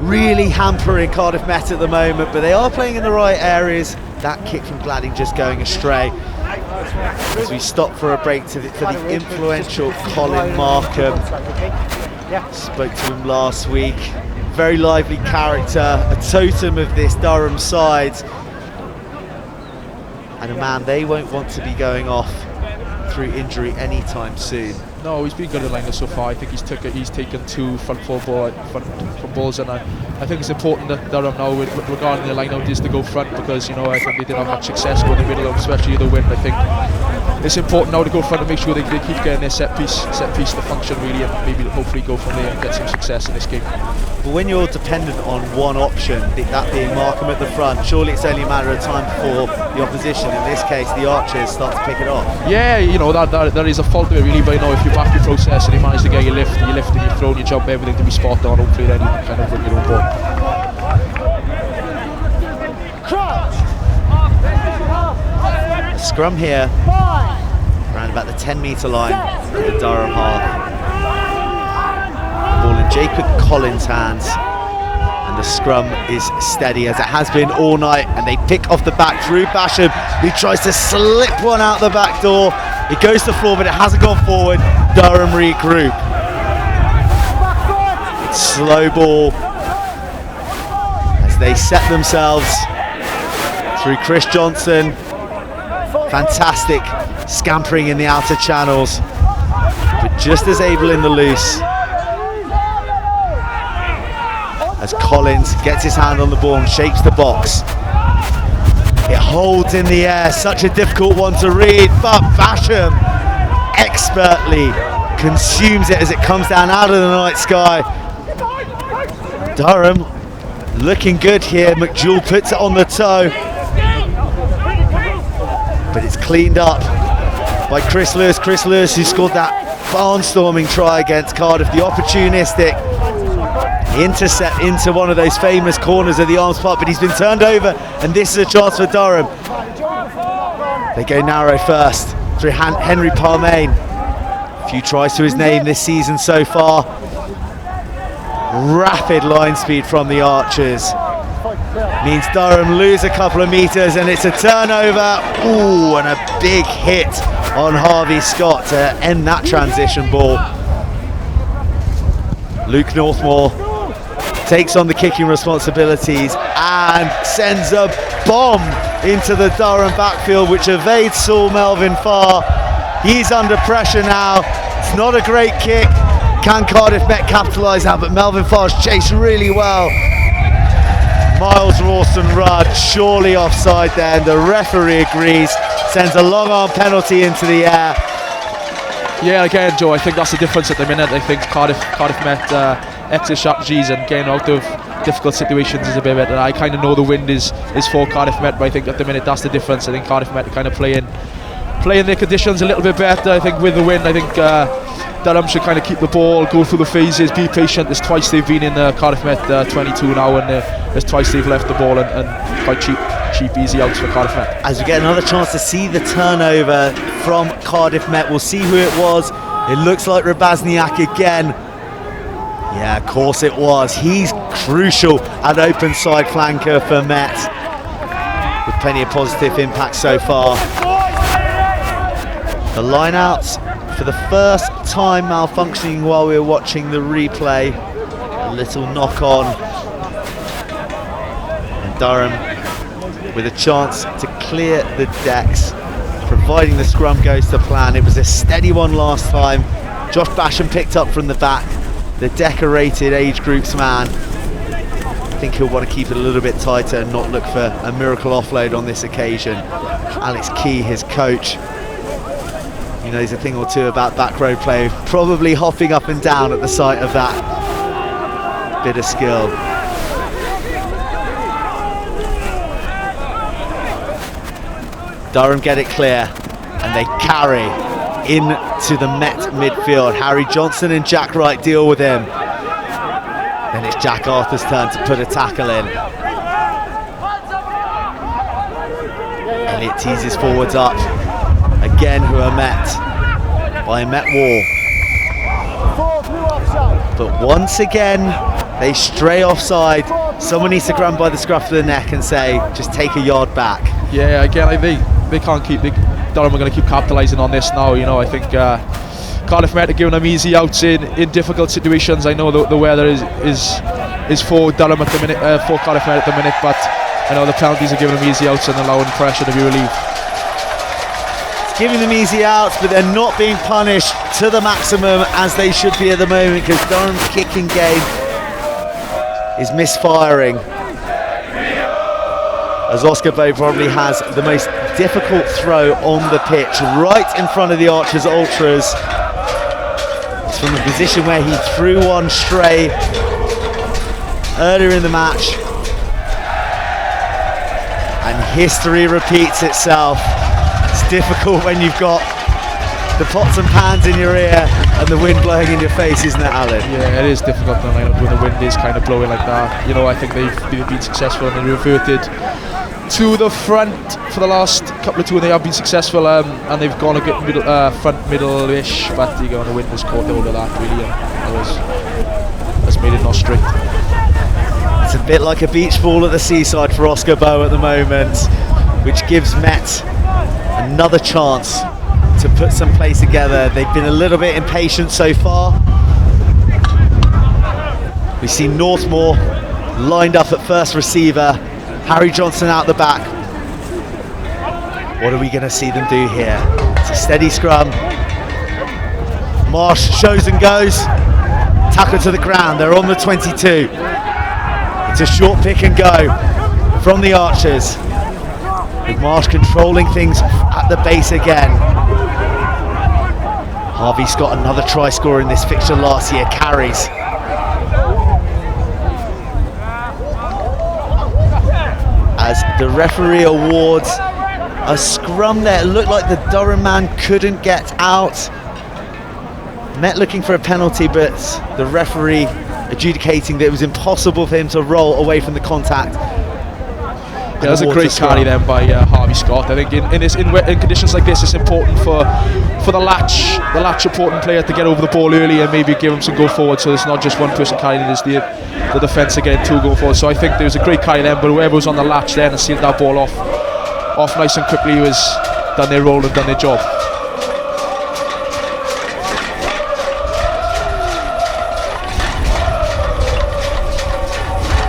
really hampering Cardiff Met at the moment, but they are playing in the right areas. That kick from Gladding just going astray. As we stop for a break for the influential Colin Markham. Spoke to him last week. Very lively character, a totem of this Durham side, and a man they won't want to be going off through injury anytime soon. No, he's been good at line so far. I think he's taken 2 front balls, and I think it's important that Durham now, regarding the line-out, is to go front, because I think they didn't have much success going in the middle, especially the wind. I think it's important now to go front and make sure they keep getting their set piece to function really, and maybe hopefully go from there and get some success in this game. But when you're dependent on one option, that being Markham at the front, surely it's only a matter of time before the opposition, in this case the Archers, start to pick it off. Yeah, that is a fault of it really, but if you back your process and you manage to get your lift and your throw and your jump, everything to be spot on, hopefully then you can kind of win your own ball. A scrum here, around about the 10-metre line of the Durham half. Ball in Jacob Collins' hands, and the scrum is steady as it has been all night, and they pick off the back. Drew Basham, who tries to slip one out the back door. It goes to the floor, but it hasn't gone forward. Durham regroup. Slow ball as they set themselves through Chris Johnson. Fantastic scampering in the outer channels, but just as able in the loose. As Collins gets his hand on the ball and shapes the box. It holds in the air, such a difficult one to read, but Basham expertly consumes it as it comes down out of the night sky. Durham looking good here. McJewell puts it on the toe, but it's cleaned up by Chris Lewis. Chris Lewis, who scored that barnstorming try against Cardiff, the opportunistic intercept into one of those famous corners of the Arms Park, but he's been turned over, and this is a chance for Durham. They go narrow first through Henry Parmain. A few tries to his name this season so far. Rapid line speed from the Archers means Durham lose a couple of metres, and it's a turnover. Ooh, and a big hit on Harvey Scott to end that transition ball. Luke Northmore takes on the kicking responsibilities and sends a bomb into the Durham backfield, which evades Saul Melvin Farr. He's under pressure now. It's not a great kick. Can Cardiff Met capitalise now? But Melvin Farr's chased really well. Miles Rawson-Rudd surely offside there, and the referee agrees, sends a long arm penalty into the air. Yeah, again, Joe, I think that's the difference at the minute. I think Cardiff Met exit strategies and getting out of difficult situations is a bit better. I kind of know the wind is for Cardiff Met, but I think at the minute that's the difference. I think Cardiff Met are kind of playing their conditions a little bit better. I think with the wind, I think Durham should kind of keep the ball, go through the phases, be patient. There's twice they've been in Cardiff Met 22 now, and there's twice they've left the ball and quite cheap. cheap, easy outs for Cardiff Met. As we get another chance to see the turnover from Cardiff Met, we'll see who it was. It looks like Rabazniak again. Yeah, of course it was. He's crucial at open side flanker for Met, with plenty of positive impact so far. The line-outs for the first time malfunctioning while we were watching the replay. A little knock-on. And Durham with a chance to clear the decks, providing the scrum goes to plan. It was a steady one last time. Josh Basham picked up from the back, the decorated age groups man. I think he'll want to keep it a little bit tighter and not look for a miracle offload on this occasion. Alex Key, his coach, he knows a thing or two about back row play, probably hopping up and down at the sight of that bit of skill. Durham get it clear, and they carry into the Met midfield. Harry Johnson and Jack Wright deal with him. Then it's Jack Arthur's turn to put a tackle in. Elliot teases forwards up. Again, who are met by a Met wall. But once again, they stray offside. Someone needs to grab by the scruff of the neck and say, just take a yard back. Yeah, again, they can't keep. Durham are going to keep capitalising on this now. You know, I think Cardiff Met are giving them easy outs in difficult situations. I know the weather is for Durham at the minute, for Cardiff Met at the minute, but I know the penalties are giving them easy outs and allowing pressure to be relieved. It's giving them easy outs, but they're not being punished to the maximum as they should be at the moment, because Durham's kicking game is misfiring. As Oscar Bowe probably has the most difficult throw on the pitch, right in front of the Archers Ultras. It's from a position where he threw one stray earlier in the match. And history repeats itself. It's difficult when you've got the pots and pans in your ear and the wind blowing in your face, isn't it, Alan? Yeah, it is difficult when the wind is kind of blowing like that. You know, I think they've been successful and they reverted to the front for the last couple of two, and they have been successful, and they've gone a good front middle-ish, but the wind has caught hold of that really, and has made it not straight. It's a bit like a beach ball at the seaside for Oscar Bowe at the moment, which gives Met another chance to put some play together. They've been a little bit impatient so far. We see Northmore lined up at first receiver, Harry Johnson out the back. What are we going to see them do here? It's a steady scrum. Marsh shows and goes. Tackle to the ground. They're on the 22. It's a short pick and go from the Archers, with Marsh controlling things at the base again. Harvey Scott, another try scorer in this fixture last year, carries. As the referee awards a scrum there, it looked like the Durham man couldn't get out. Met looking for a penalty, but the referee adjudicating that it was impossible for him to roll away from the contact. Yeah, that was a great carry then by Harvey Scott. I think in conditions like this, it's important for the latch supporting player to get over the ball early and maybe give him some go forward, so it's not just one person carrying it, it's the defence again two go forward. So I think there was a great carry then, but whoever was on the latch then and sealed that ball off nice and quickly was done their role and done their job.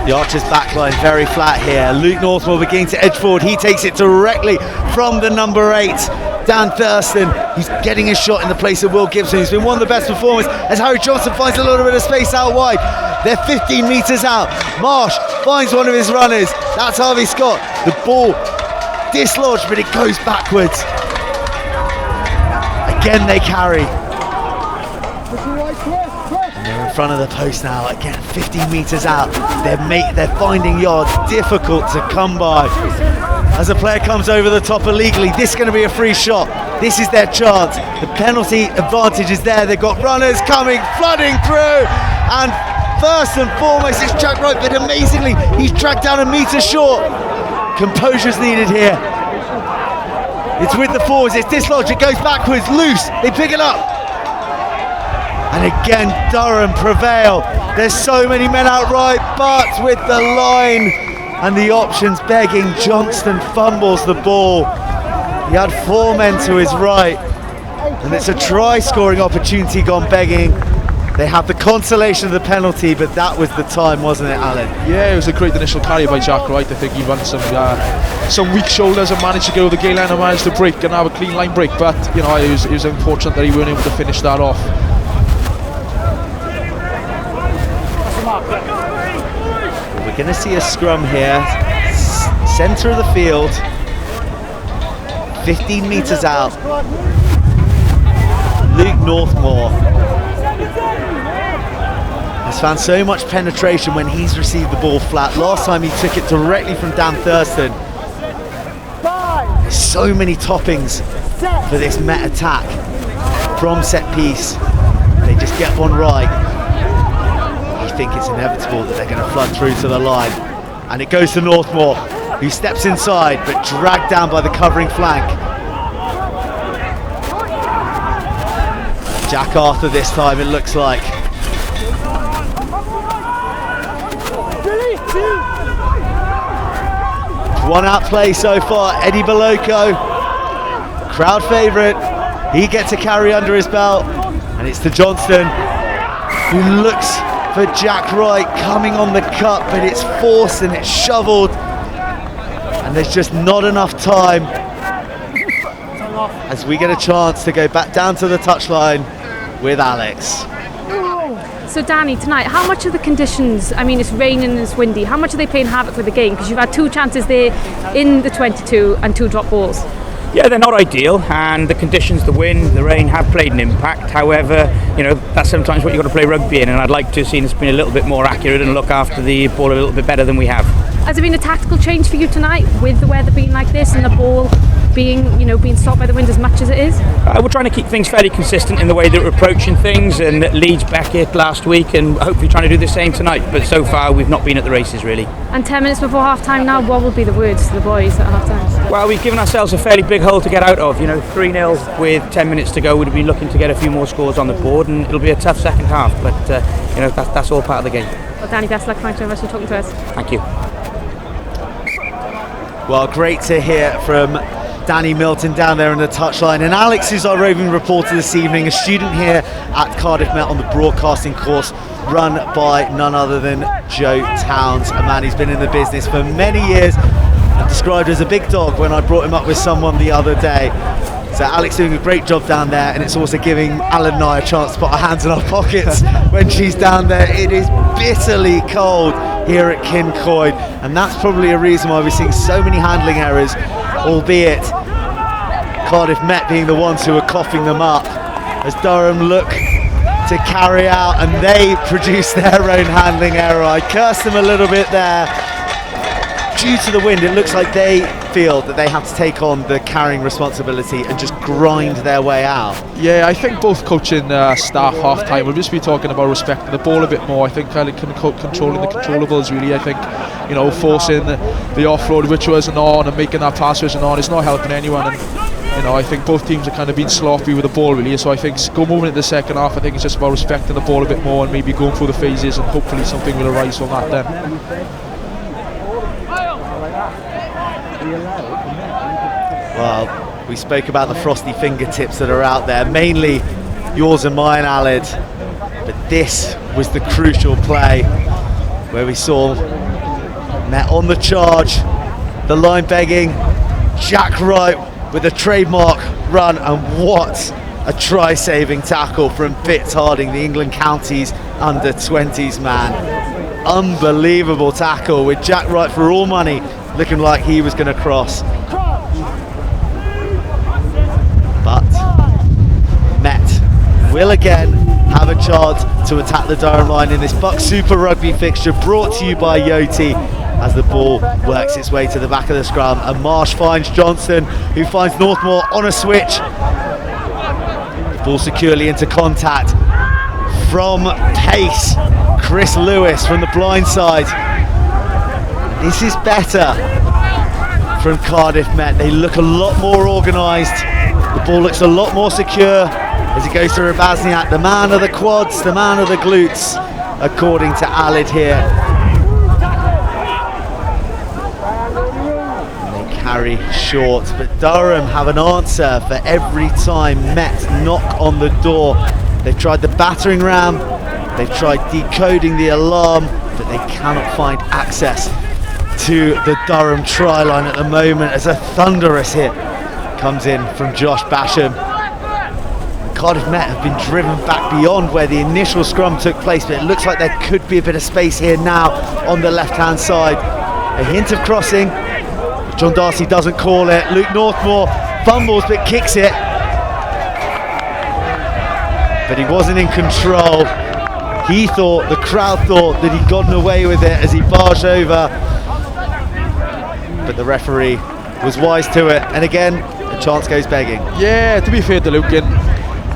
The Archers backline very flat here. Luke Northmore beginning to edge forward. He takes it directly from the number 8, Dan Thurston. He's getting a shot in the place of Will Gibson, who's been one of the best performers, as Harry Johnson finds a little bit of space out wide. They're 15 metres out. Marsh finds one of his runners. That's Harvey Scott. The ball dislodged, but it goes backwards. Again they carry. They're in front of the post now, again 15 metres out. They're finding yards difficult to come by. As a player comes over the top illegally, this is going to be a free shot. This is their chance. The penalty advantage is there. They've got runners coming, flooding through, and first and foremost it's Jack Wright, but amazingly he's tracked down a metre short. Composure's needed here. It's with the forwards, it's dislodged, it goes backwards, loose, they pick it up. And again, Durham prevail. There's so many men outright, but with the line and the options begging, Johnston fumbles the ball. He had 4 men to his right, and it's a try-scoring opportunity gone begging. They have the consolation of the penalty, but that was the time, wasn't it, Alan? Yeah, it was a great initial carry by Jack Wright. I think he ran some weak shoulders and managed to go with the gay line and managed to break and have a clean line break. But you know, it was unfortunate that he weren't able to finish that off. We're going to see a scrum here, centre of the field, 15 metres out. Luke Northmore has found so much penetration when he's received the ball flat. Last time he took it directly from Dan Thurston. So many toppings for this Met attack from set piece. They just get one right. I think it's inevitable that they're going to flood through to the line. And it goes to Northmore, who steps inside but dragged down by the covering flank. Jack Arthur this time, it looks like. One out play so far, Eddie Baloko, crowd favourite. He gets a carry under his belt, and it's to Johnston, who looks for Jack Wright coming on the cut, but it's forced and it's shovelled, and there's just not enough time as we get a chance to go back down to the touchline with Alex. So Danny, tonight, how much of the conditions, I mean it's raining and it's windy, how much are they playing havoc with the game? Because you've had 2 chances there in the 22 and 2 drop balls. Yeah, they're not ideal, and the conditions, the wind, the rain have played an impact. However, you know, that's sometimes what you've got to play rugby in, and I'd like to have seen us being a little bit more accurate and look after the ball a little bit better than we have. Has there been a tactical change for you tonight with the weather being like this and the ball being, you know, being stopped by the wind as much as it is? We're trying to keep things fairly consistent in the way that we're approaching things, and Leeds Beckett last week, and hopefully trying to do the same tonight. But so far, we've not been at the races really. And 10 minutes before half time now, what will be the words to the boys at half time? Well, we've given ourselves a fairly big hole to get out of. You know, 3-0 with 10 minutes to go. We'd have been looking to get a few more scores on the board, and it'll be a tough second half. But you know, that's all part of the game. Well, Danny, best luck. Thanks very much for talking to us. Thank you. Well, great to hear from Danny Milton down there on the touchline, and Alex is our roving reporter this evening, a student here at Cardiff Met on the broadcasting course run by none other than Joe Towns, a man who's been in the business for many years and described as a big dog when I brought him up with someone the other day. So Alex doing a great job down there, and it's also giving Alan and I a chance to put our hands in our pockets when she's down there. It is bitterly cold here at Kincoid, and that's probably a reason why we're seeing so many handling errors, albeit Cardiff Met being the ones who are coughing them up as Durham look to carry out, and they produce their own handling error. I cursed them a little bit there. Due to the wind, it looks like they feel that they have to take on the carrying responsibility and just grind their way out. Yeah, I think both coaching staff half-time will just be talking about respecting the ball a bit more. I think controlling the controllables really. I think, you know, forcing the offload which wasn't on and making that pass wasn't on is not helping anyone. And you know, I think both teams are kind of being sloppy with the ball really. So I think moving into the second half, I think it's just about respecting the ball a bit more and maybe going through the phases, and hopefully something will arise from that then. Well, we spoke about the frosty fingertips that are out there, mainly yours and mine, Aled, but this was the crucial play where we saw Met on the charge, the line begging, Jack Wright with a trademark run, and what a try-saving tackle from Fitz Harding, the England Counties under-20s man. Unbelievable tackle with Jack Wright for all money looking like he was going to cross. But Met will again have a chance to attack the Durham line in this BUCS Super Rugby fixture, brought to you by Yoti, as the ball works its way to the back of the scrum, and Marsh finds Johnson, who finds Northmore on a switch. The ball securely into contact from pace. Chris Lewis from the blind side. This is better from Cardiff Met. They look a lot more organised. The ball looks a lot more secure as it goes to Rabazniak, the man of the quads, the man of the glutes, according to Alid here. And they carry short, but Durham have an answer for every time Met knock on the door. They've tried the battering ram, they've tried decoding the alarm, but they cannot find access to the Durham try line at the moment as a thunderous hit comes in from Josh Basham. Cardiff Met have been driven back beyond where the initial scrum took place, but it looks like there could be a bit of space here now on the left hand side. A hint of crossing, but John Darcy doesn't call it. Luke Northmore fumbles but kicks it, but he wasn't in control. He thought, the crowd thought, that he'd gotten away with it as he barged over, but the referee was wise to it, and again a chance goes begging. Yeah, to be fair to Luke,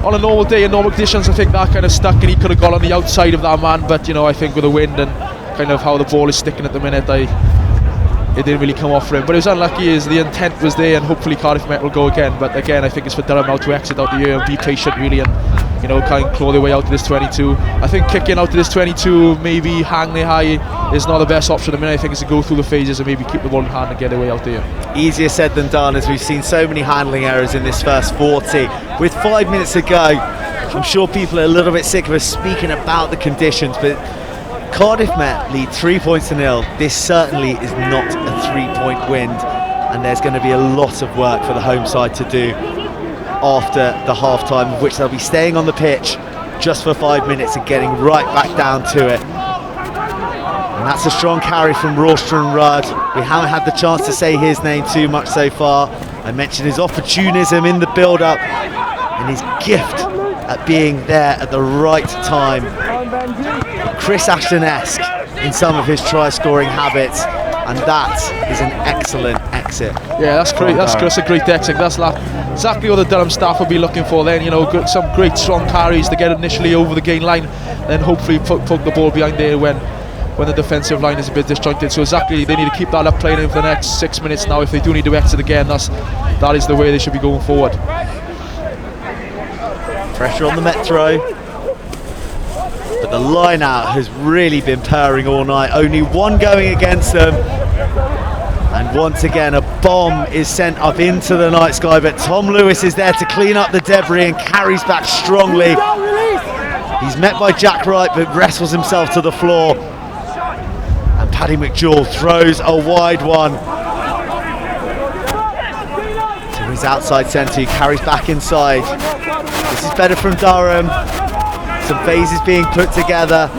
on a normal day in normal conditions I think that kind of stuck and he could have got on the outside of that man, but you know, I think with the wind and kind of how the ball is sticking at the minute, it didn't really come off for him. But it was unlucky as the intent was there, and hopefully Cardiff Met will go again. But again, I think it's for Durham now to exit out the year and be patient really, and you know, kind of claw their way out to this 22. I think kicking out to this 22, maybe hang their high, is not the best option. I mean, I think it's to go through the phases and maybe keep the ball in hand and get their way out there. Easier said than done, as we've seen so many handling errors in this first 40. With 5 minutes to go, I'm sure people are a little bit sick of us speaking about the conditions, but Cardiff Met lead 3 points to nil. This certainly is not a 3-point win, and there's going to be a lot of work for the home side to do after the half-time, of which they'll be staying on the pitch just for 5 minutes and getting right back down to it. And that's a strong carry from Rawston Rudd. We haven't had the chance to say his name too much so far. I mentioned his opportunism in the build-up and his gift at being there at the right time. Chris Ashton-esque in some of his try-scoring habits, and that is an excellent exit. Yeah, that's great. That's a great exit. That's exactly what the Durham staff will be looking for. Then, you know, some great strong carries to get initially over the gain line, then hopefully poke the ball behind there when the defensive line is a bit disjointed. So exactly, they need to keep that up playing for the next 6 minutes now. If they do need to exit again, that is the way they should be going forward. Pressure on the Met throw, but the line out has really been purring all night. Only one going against them, and once again a bomb is sent up into the night sky, but Tom Lewis is there to clean up the debris and carries back strongly. He's met by Jack Wright but wrestles himself to the floor, and Paddy McJewell throws a wide one to his outside centre, who carries back inside. This is better from Durham. Some phases being put together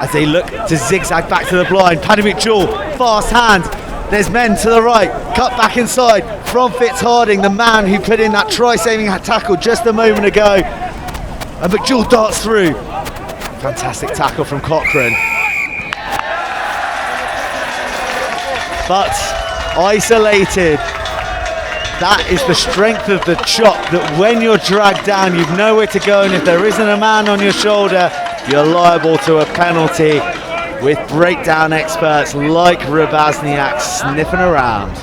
as they look to zigzag back to the blind. Paddy McJewell, fast hand. There's men to the right, cut back inside from Fitzharding, the man who put in that try-saving tackle just a moment ago. And McJewell darts through. Fantastic tackle from Cochrane. But isolated. That is the strength of the chop, that when you're dragged down, you've nowhere to go, and if there isn't a man on your shoulder, you're liable to a penalty, with breakdown experts like Rabazniak sniffing around.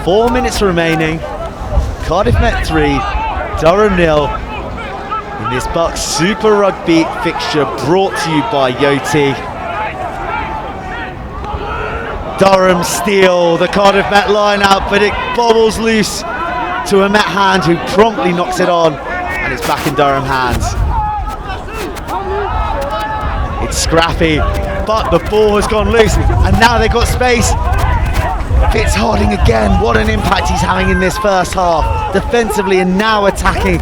Four minutes remaining. Cardiff Met 3, Durham 0. In this BUCS Super Rugby fixture brought to you by Yoti. Durham steal the Cardiff Met line out, but it bobbles loose to a Met hand who promptly knocks it on, and it's back in Durham hands. It's scrappy, but the ball has gone loose, and now they've got space. Fitzharding again, what an impact he's having in this first half, defensively and now attacking.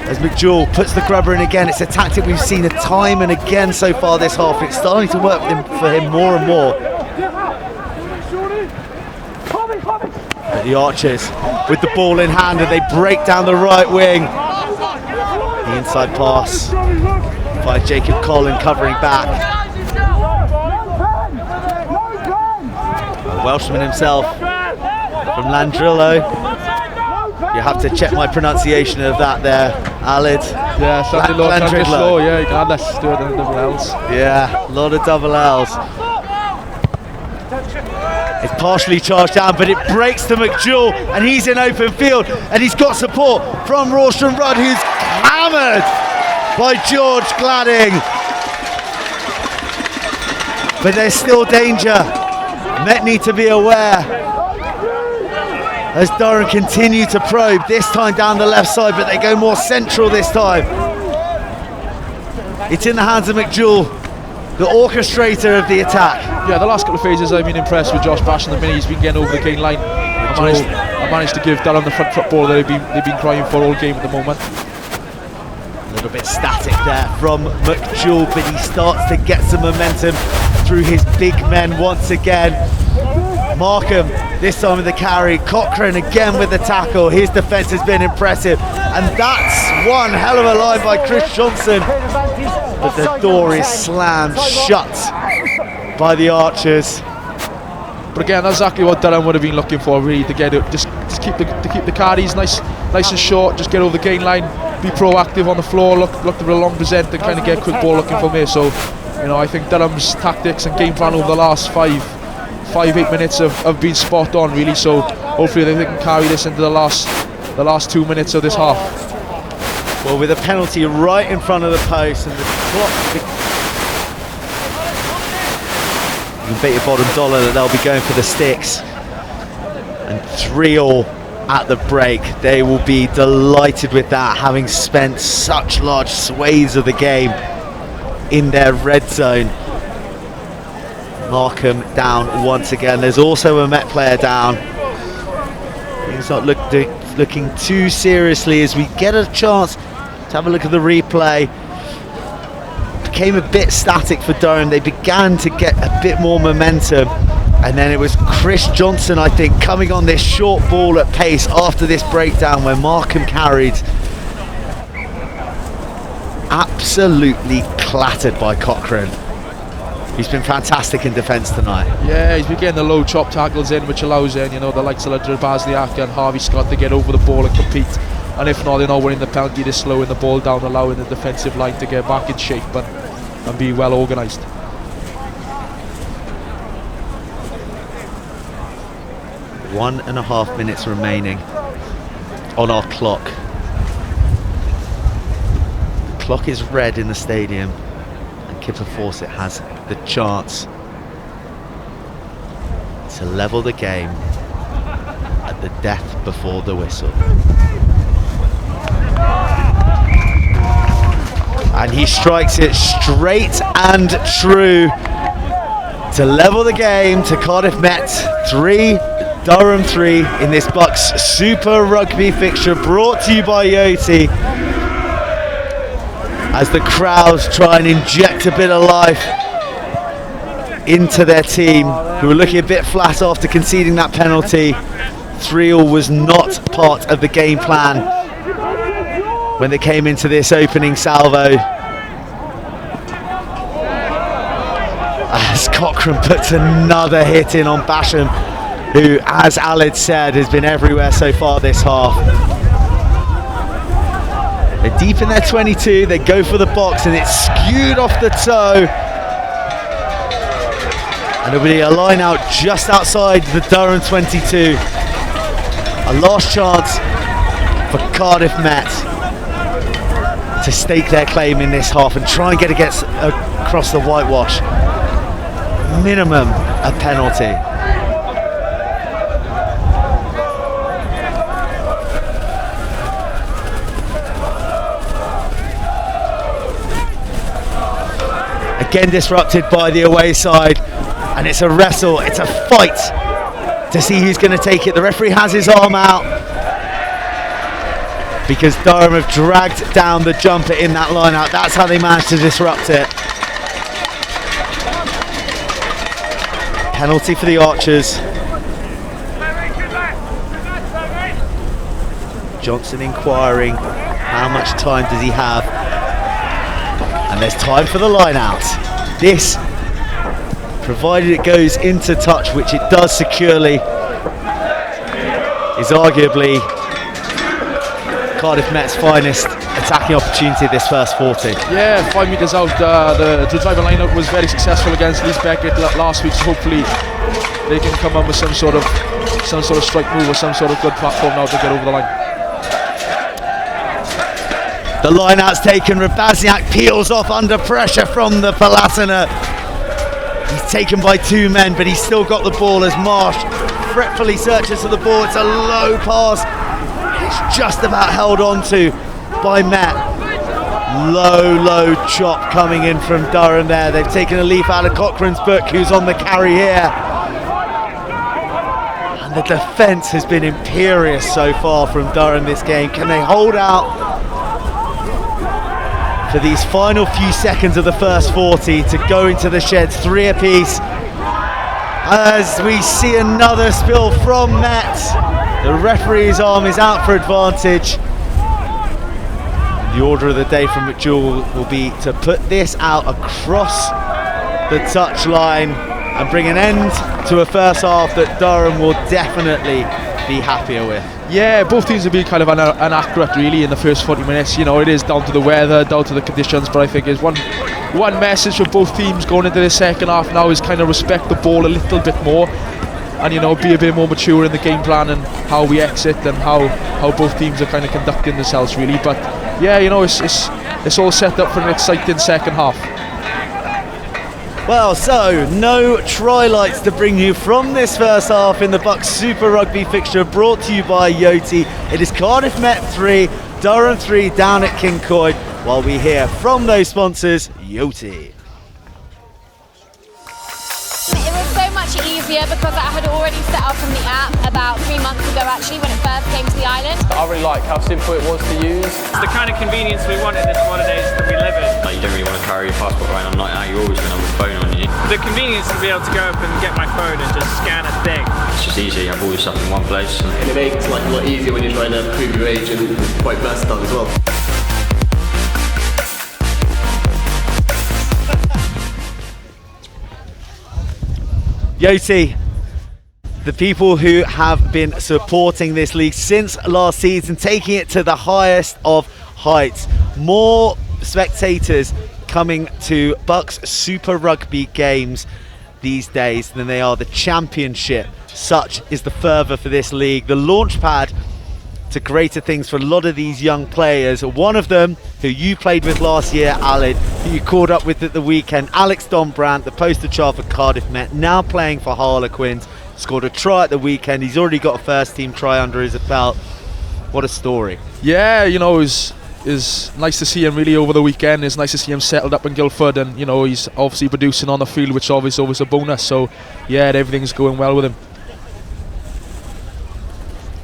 As McJewell puts the grubber in again, it's a tactic we've seen a time and again so far this half. It's starting to work for him more and more. But the Archers with the ball in hand, and they break down the right wing. The inside pass by Jacob Collin covering back. A Welshman himself from Landrillo. You have to check my pronunciation of that there, Alid. Yeah, something Landrillo. Yeah, you can add less to it than double L's. Yeah, a lot of double L's. It's partially charged down, but it breaks to McJewell, and he's in open field, and he's got support from Rawston Rudd, who's hammered by George Gladding. But there's still danger. Met need to be aware as Durham continue to probe, this time down the left side, but they go more central this time. It's in the hands of McJewell, the orchestrator of the attack. Yeah, the last couple of phases I've been impressed with Josh Bash, and the minute he's been getting over the gain line. I managed to give Durham the front foot ball that they've been crying for all game at the moment. A little bit static there from McJewell, but he starts to get some momentum through his big men once again. Markham, this time with the carry. Cochrane again with the tackle. His defence has been impressive. And that's one hell of a line by Chris Johnson. But the door is slammed shut by the Archers. But again, that's exactly what Durham would have been looking for, really, to get it, just keep the carries nice and short, just get over the gain line, be proactive on the floor, look for a long present and kind of get a quick ball looking from there. So, you know, I think Durham's tactics and game plan over the last 5-8 minutes have been spot on, really. So hopefully they can carry this into the last 2 minutes of this half. Well, with a penalty right in front of the post and the clock, you can bet your bottom dollar that they'll be going for the sticks. And 3-3 at the break. They will be delighted with that, having spent such large swathes of the game in their red zone. Markham down once again. There's also a Met player down. He's not looking too seriously as we get a chance to have a look at the replay. Became a bit static for Durham. They began to get a bit more momentum, and then it was Chris Johnson, I think, coming on this short ball at pace after this breakdown where Markham carried. Absolutely clattered by Cochrane. He's been fantastic in defence tonight. Yeah, he's been getting the low chop tackles in, which allows the likes of Bazliak and Harvey Scott to get over the ball and compete. And if not, they're not winning the penalty, they're slowing the ball down, allowing the defensive line to get back in shape and be well organised. One and a half minutes remaining on our clock. The clock is red in the stadium, and Kipper Fawcett has the chance to level the game at the death before the whistle. And he strikes it straight and true to level the game to Cardiff Met 3, Durham 3 in this BUCS Super Rugby fixture, brought to you by Yoti, as the crowds try and inject a bit of life into their team, who were looking a bit flat after conceding that penalty. 3-3 was not part of the game plan when they came into this opening salvo. As Cochrane puts another hit in on Basham, who, as Alid said, has been everywhere so far this half. They're deep in their 22, they go for the box and it's skewed off the toe. And it'll be a line out just outside the Durham 22. A last chance for Cardiff Met to stake their claim in this half and try and get across the whitewash. Minimum a penalty. Again disrupted by the away side, and it's a wrestle, it's a fight to see who's going to take it. The referee has his arm out because Durham have dragged down the jumper in that line out. That's how they managed to disrupt it. Penalty for the Archers. Johnson inquiring how much time does he have, And there's time for the line out. This, provided it goes into touch, which it does securely, is arguably Cardiff Met's finest attacking opportunity this first 40. Yeah, 5 metres out, the driver line-out was very successful against Leeds Beckett last week, so hopefully they can come up with some sort of strike move or some sort of good platform now to get over the line. The line out's taken, Rabazniak peels off under pressure from the Palatiner. He's taken by 2 men, but he's still got the ball as Marsh fretfully searches for the ball. It's a low pass. It's just about held on to by Met. Low chop coming in from Durham there. They've taken a leaf out of Cochrane's book, who's on the carry here. And the defence has been imperious so far from Durham this game. Can they hold out for these final few seconds of the first 40 to go into the sheds, 3 apiece? As we see another spill from Met. The referee's arm is out for advantage. The order of the day from McJewell will be to put this out across the touchline and bring an end to a first half that Durham will definitely be happier with. Yeah, both teams have been kind of inaccurate really in the first 40 minutes. You know, it is down to the weather, down to the conditions, but I think there's one message for both teams going into the second half now is kind of respect the ball a little bit more and, you know, be a bit more mature in the game plan and how we exit and how both teams are kind of conducting themselves really. But yeah, you know, it's all set up for an exciting second half. Well, so no try lights to bring you from this first half in the BUCS Super Rugby fixture brought to you by Yoti. It is Cardiff Met 3, Durham 3 down at Kincoid, while we hear from those sponsors, Yoti. It was so much easier because I had already set up from the app about 3 months ago actually when it first came to the island. I really like how simple it was to use. It's the kind of convenience we want in this holidays that we live in. Like, you don't really want to carry your passport around on night out, you're always going to have a phone on you. The convenience to be able to go up and get my phone and just scan a thing. It's just easy, you have all your stuff in one place. And it makes life a lot easier when you're trying to prove your age and quite versatile as well. Yoti, the people who have been supporting this league since last season, taking it to the highest of heights. More spectators coming to BUCS Super Rugby games these days than they are the Championship. Such is the fervour for this league. The launch pad to greater things for a lot of these young players. One of them who you played with last year, Alid, who you caught up with at the weekend, Alex Donbrandt, the poster child for Cardiff Met, now playing for Harlequins, scored a try at the weekend. He's already got a first team try under his belt. What a story. Yeah, you know, it's nice to see him really over the weekend. It's nice to see him settled up in Guildford, and you know, he's obviously producing on the field, which is always a bonus. So yeah, everything's going well with him.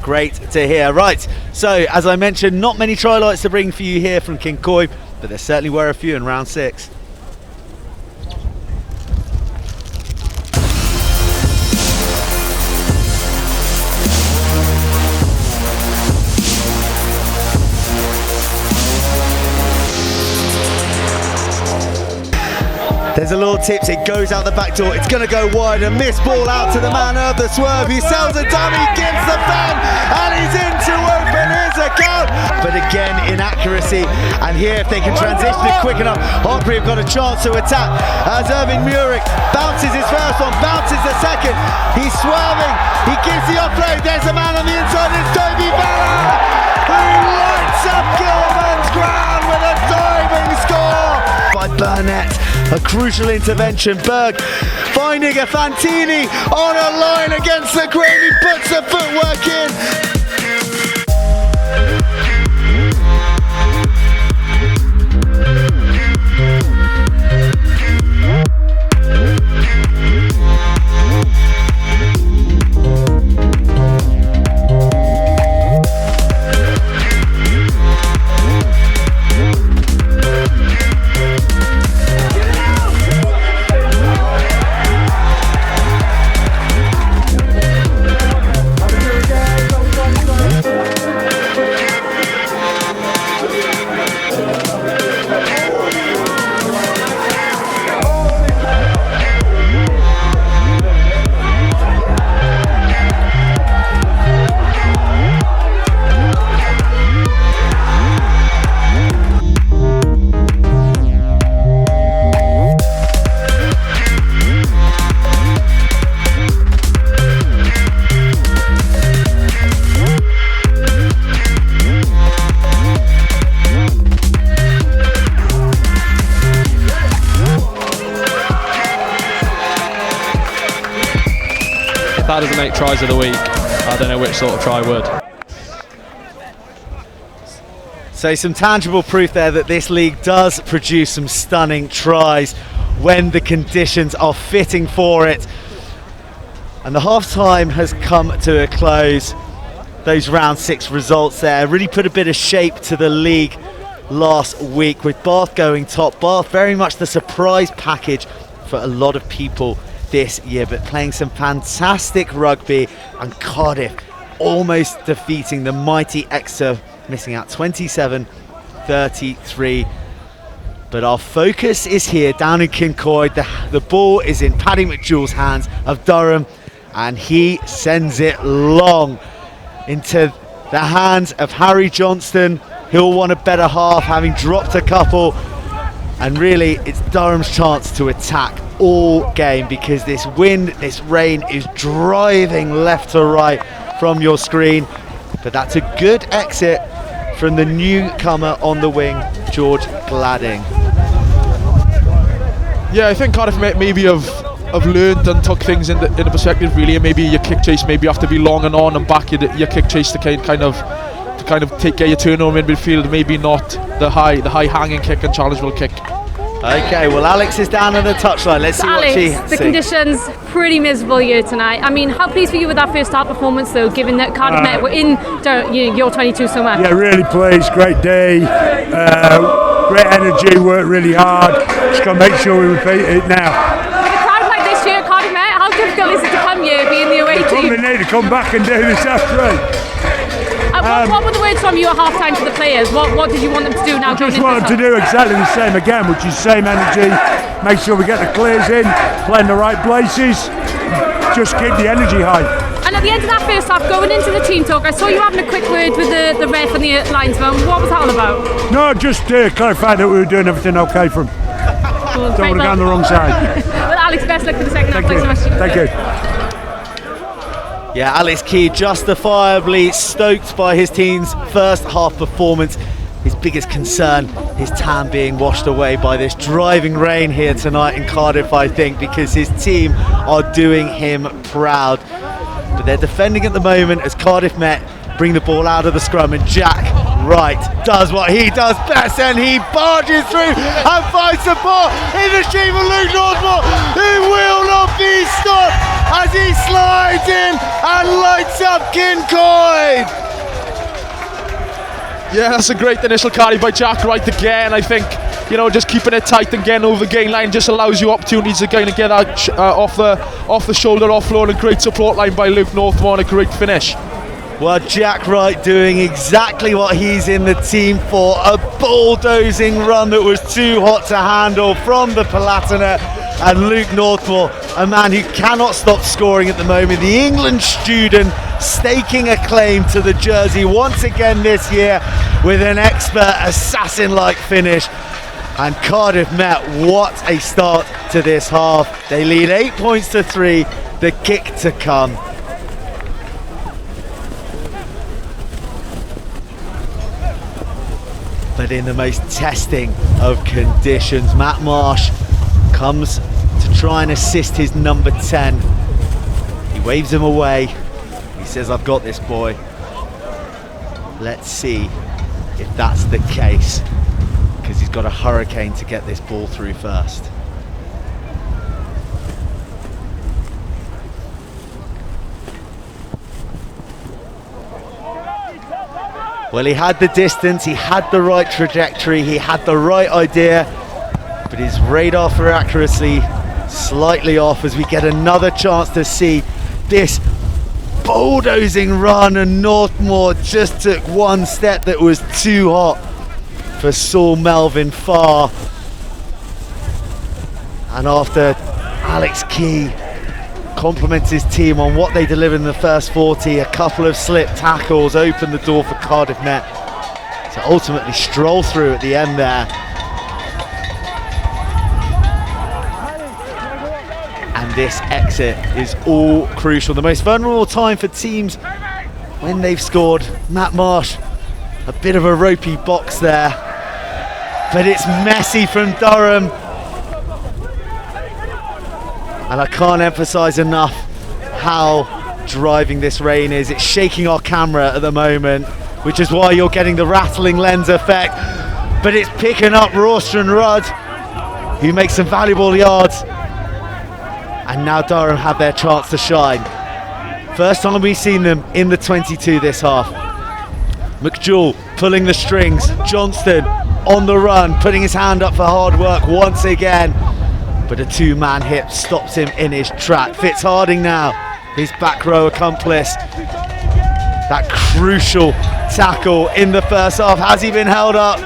Great to hear. Right, so as I mentioned, not many try lights to bring for you here from Kincoid, but there certainly were a few in round 6. There's a little tips, it goes out the back door, it's going to go wide, a missed ball out to the man of the swerve, he sells a dummy, gives the fan, and he's in to open his account. But again, inaccuracy, and here if they can transition it quick enough, Hockley have got a chance to attack as Irving Murick bounces his first one, bounces the second, he's swerving, he gives the offload, there's a man on the inside, it's Toby Ballard, who lights up Gilman's ground with a diving score by Burnett. A crucial intervention, Berg finding a Fantini on a line against the grain, he puts the footwork in. that doesn't make tries of the week, I don't know which sort of try would. So some tangible proof there that this league does produce some stunning tries when the conditions are fitting for it. And the half-time has come to a close. Those round 6 results there really put a bit of shape to the league last week, with Bath going top. Bath very much the surprise package for a lot of people this year, but playing some fantastic rugby, and Cardiff almost defeating the mighty Exeter, missing out 27-33. But our focus is here down in Kincoid. The ball is in Paddy McJewell's hands of Durham, and he sends it long into the hands of Harry Johnston. He'll want a better half, having dropped a couple. And really, it's Durham's chance to attack all game, because this wind, this rain is driving left to right from your screen. But that's a good exit from the newcomer on the wing, George Gladding. Yeah, I think Cardiff maybe have learned and took things into perspective, really, and maybe your kick chase maybe have to be long and on and back your kick chase to get your turnover in midfield, maybe not the high hanging kick and challengeable kick. Okay, well, Alex is down on the touchline. Let's see what she sees. The conditions pretty miserable here tonight. I mean, how pleased were you with that first half performance, though, given that Cardiff Met were in your 22 so much? Yeah, really pleased. Great day. Great energy. Worked really hard. Just got to make sure we repeat it now. With a crowd like this here at Cardiff Met, how difficult is it to come here, being the away team? We need to come back and do this after it. What were the words from you at half time to the players? What did you want them to do now? I just want them to do exactly the same again, which is same energy. Make sure we get the clears in, play in the right places, just keep the energy high. And at the end of that first half, going into the team talk, I saw you having a quick word with the ref and the linesman. What was that all about? No, just clarify that we were doing everything okay for him. Don't want to go on the wrong side. Well, Alex, best luck for the second half. Thanks so much. Thank you. Yeah, Alex Key justifiably stoked by his team's first half performance. His biggest concern, his tan being washed away by this driving rain here tonight in Cardiff, I think, because his team are doing him proud. But they're defending at the moment as Cardiff Met bring the ball out of the scrum, and Jack Wright does what he does best, and he barges through and finds support in the shape of Luke Northmore, who will not be stopped as he slides in and lights up Kincoid. Yeah, that's a great initial carry by Jack Wright again. I think, just keeping it tight and getting over the gain line just allows you opportunities to get that off the shoulder offload, and great support line by Luke Northmore, and a great finish. Well, Jack Wright doing exactly what he's in the team for, a bulldozing run that was too hot to handle from the Palatinate, and Luke Northmore, a man who cannot stop scoring at the moment, the England student staking a claim to the jersey once again this year with an expert assassin-like finish. And Cardiff Met, what a start to this half. They lead 8 points to 3, the kick to come. But in the most testing of conditions, Matt Marsh comes to try and assist his number 10. He waves him away. He says, "I've got this, boy." Let's see if that's the case, because he's got a hurricane to get this ball through first. Well, he had the distance, he had the right trajectory, he had the right idea, but his radar for accuracy slightly off as we get another chance to see this bulldozing run, and Northmore just took one step that was too hot for Saul Melvin Farr. And after Alex Key compliments his team on what they delivered in the first 40, a couple of slip tackles opened the door for Cardiff Met to ultimately stroll through at the end there. And this exit is all crucial. The most vulnerable time for teams when they've scored. Matt Marsh, a bit of a ropey box there, but it's messy from Durham. And I can't emphasise enough how driving this rain is. It's shaking our camera at the moment, which is why you're getting the rattling lens effect. But it's picking up Rorstron Rudd, who makes some valuable yards. And now Durham have their chance to shine. First time we've seen them in the 22 this half. McJewell pulling the strings. Johnston on the run, putting his hand up for hard work once again. But a two-man hit stops him in his track. Fitzharding now, his back row accomplice. That crucial tackle in the first half. Has he been held up?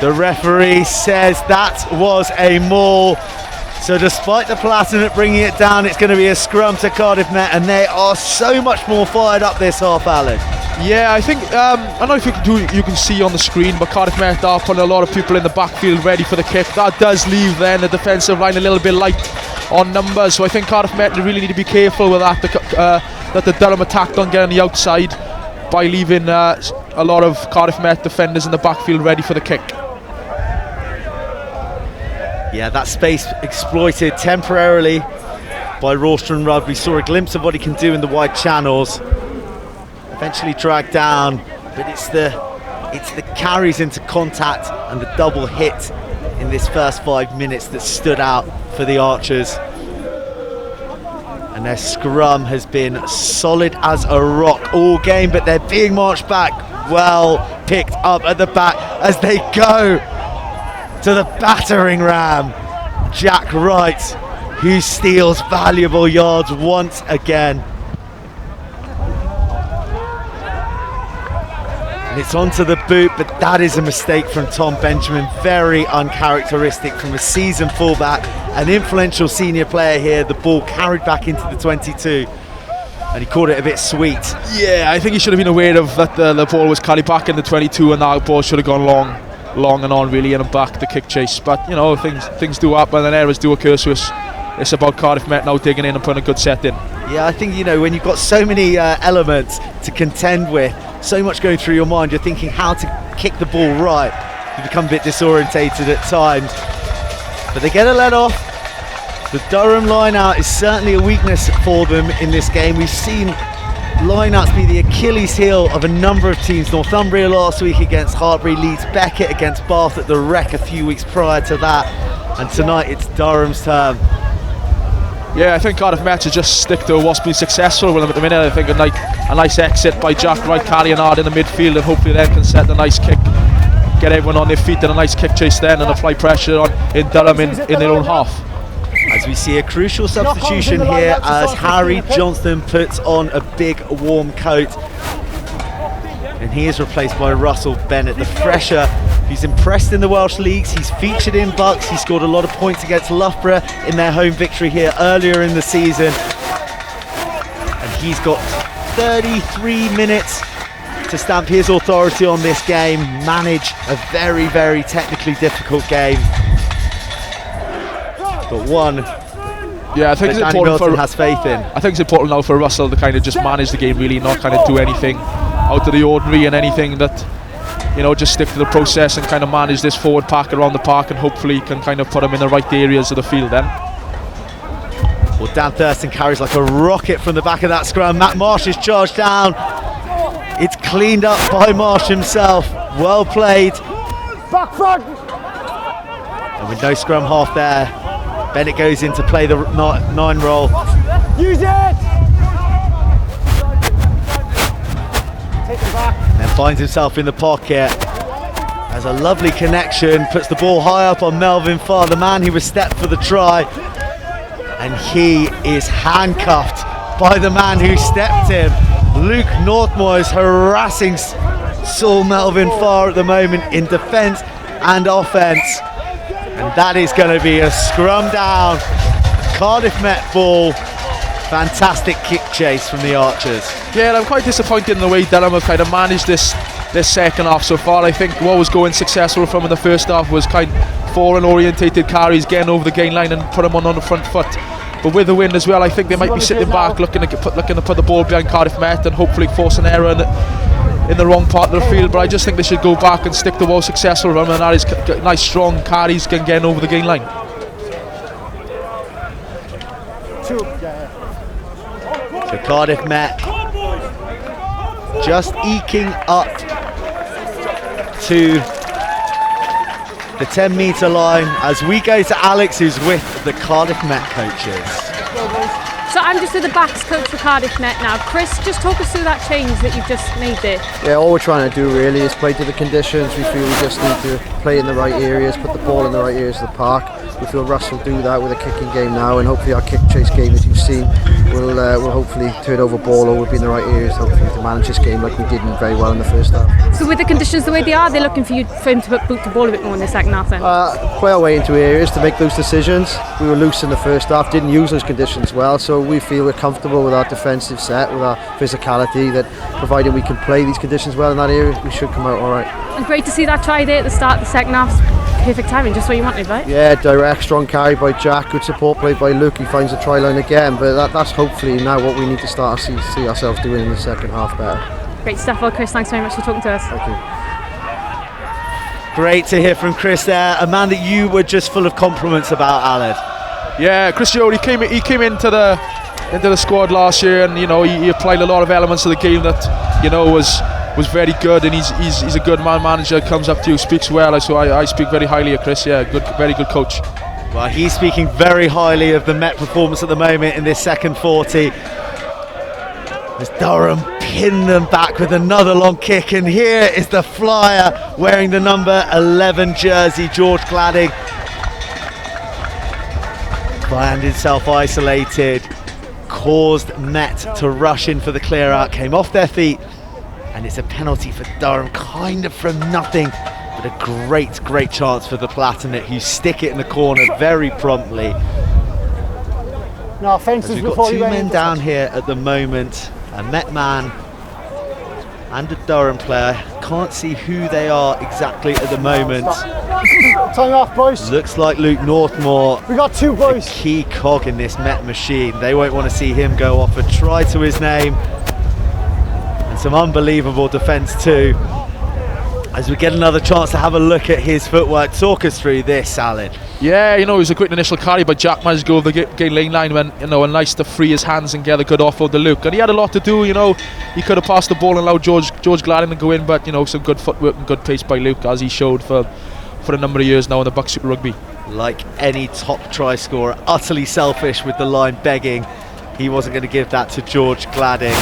The referee says that was a maul. So despite the Palatinate bringing it down, it's going to be a scrum to Cardiff Met, and they are so much more fired up this half, Alan. Yeah, I think, I don't know if you can see on the screen, but Cardiff Met are putting a lot of people in the backfield ready for the kick. That does leave then the defensive line a little bit light on numbers, so I think Cardiff Met really need to be careful with that, that the Durham attack don't get on the outside by leaving a lot of Cardiff Met defenders in the backfield ready for the kick. Yeah, that space exploited temporarily by Rorstron Rudd. We saw a glimpse of what he can do in the wide channels. Eventually dragged down, but it's the carries into contact and the double hit in this first 5 minutes that stood out for the Archers. And their scrum has been solid as a rock all game, but they're being marched back. Well picked up at the back as they go to the battering ram. Jack Wright, who steals valuable yards once again. And it's onto the boot, but that is a mistake from Tom Benjamin. Very uncharacteristic from a seasoned fullback, an influential senior player here. The ball carried back into the 22. And he caught it a bit sweet. Yeah, I think he should have been aware of that the ball was carried back in the 22, and that ball should have gone long and on really, and back the kick chase. But you know, things do happen and errors do occur, so it's about Cardiff Met now digging in and putting a good set in. Yeah, I think, you know, when you've got so many elements to contend with, so much going through your mind, you're thinking how to kick the ball right. You become a bit disorientated at times, but they get a let off. The Durham line out is certainly a weakness for them in this game. We've seen line-outs be the Achilles heel of a number of teams. Northumbria last week against Hartbury, Leeds Beckett against Bath at the Rec a few weeks prior to that, and tonight it's Durham's turn. Yeah, I think Cardiff Met should just stick to what's been successful with them at the minute. I think a nice exit by Jack Wright, carrying hard in the midfield, and hopefully then can set a nice kick, get everyone on their feet, and a nice kick chase then, and apply pressure on in Durham in their own half. As we see a crucial substitution here as Harry Johnston puts on a big warm coat, and he is replaced by Russell Bennett, the fresher. He's impressed in the Welsh leagues, he's featured in BUCS, he scored a lot of points against Loughborough in their home victory here earlier in the season, and he's got 33 minutes to stamp his authority on this game, manage a very, very technically difficult game, but one yeah, I think it's Danny important Milton has faith in. I think it's important now for Russell to kind of just manage the game, really, not kind of do anything out of the ordinary, and anything that, you know, just stick to the process and kind of manage this forward pack around the park, and hopefully can kind of put them in the right areas of the field then. Well, Dan Thurston carries like a rocket from the back of that scrum. Matt Marsh is charged down. It's cleaned up by Marsh himself. Well played. Back front. And with no scrum half there, Bennett goes in to play the 9 role. Use it. Take it back. And then finds himself in the pocket. Has a lovely connection, puts the ball high up on Melvin Farr, the man who was stepped for the try. And he is handcuffed by the man who stepped him. Luke Northmoor is harassing Saul Melvin Farr at the moment in defence and offence. And that is going to be a scrum down. Cardiff Met ball. Fantastic kick chase from the Archers. Yeah, I'm quite disappointed in the way Durham have kind of managed this second half so far. I think what was going successful from in the first half was kind of foreign orientated carries, getting over the gain line and put them on the front foot. But with the win as well, I think they might be sitting back looking to put the ball behind Cardiff Met and hopefully force an error in the wrong part of the field. But I just think they should go back and stick to what was successful from, and that is nice strong carries getting over the gain line. So Cardiff Met just eking up to the 10-metre line as we go to Alex, who's with the Cardiff Met coaches. So I'm just with the BUCS coach for Cardiff Met now. Chris, just talk us through that change that you've just made there. Yeah, all we're trying to do really is play to the conditions. We feel we just need to play in the right areas, put the ball in the right areas of the park. We feel Russ will do that with a kicking game now, and hopefully our kick chase game, as you've seen, will hopefully turn over ball, or we'll be in the right areas hopefully to manage this game like we did very well in the first half. So with the conditions the way they are, they're looking for him to boot the ball a bit more in the second half then? Play our way into areas to make those decisions. We were loose in the first half, didn't use those conditions well, so we feel we're comfortable with our defensive set, with our physicality, that provided we can play these conditions well in that area, we should come out alright. And great to see that try there at the start of the second half. Perfect timing, just what you wanted, right? Yeah, direct, strong carry by Jack, good support play by Luke. He finds the try line again, but that's hopefully now what we need to start to see ourselves doing in the second half better. Great stuff. Well, Chris, thanks very much for talking to us. Thank you. Great to hear from Chris there, a man that you were just full of compliments about, Alan. Yeah, Chris Joe, he came into the squad last year, and he applied a lot of elements of the game that was very good, and he's a good manager, comes up to you, speaks well, so I speak very highly of Chris. Yeah, very good coach. Well, he's speaking very highly of the Met performance at the moment in this second 40 as Durham pin them back with another long kick, and here is the flyer wearing the number 11 jersey, George Gladding. Found himself isolated, caused Met to rush in for the clear out, came off their feet, and it's a penalty for Durham, kind of from nothing, but a great chance for the Platinate, who stick it in the corner very promptly. No offences. We've got two men down here at the moment, a Met man and a Durham player. Can't see who they are exactly at the moment. Time off, boys. Looks like Luke Northmore. We got two boys. A key cog in this Met machine. They won't want to see him go off. A try to his name. And some unbelievable defence too. As we get another chance to have a look at his footwork. Talk us through this, Alan. Yeah, it was a quick initial carry, but Jack managed to go over the gain lane line when, and nice to free his hands and get a good offload to Luke. And he had a lot to do, he could have passed the ball and allowed George Gladding to go in, but some good footwork and good pace by Luke, as he showed for a number of years now in the BUCS Super Rugby. Like any top try scorer, utterly selfish with the line begging. He wasn't going to give that to George Gladding.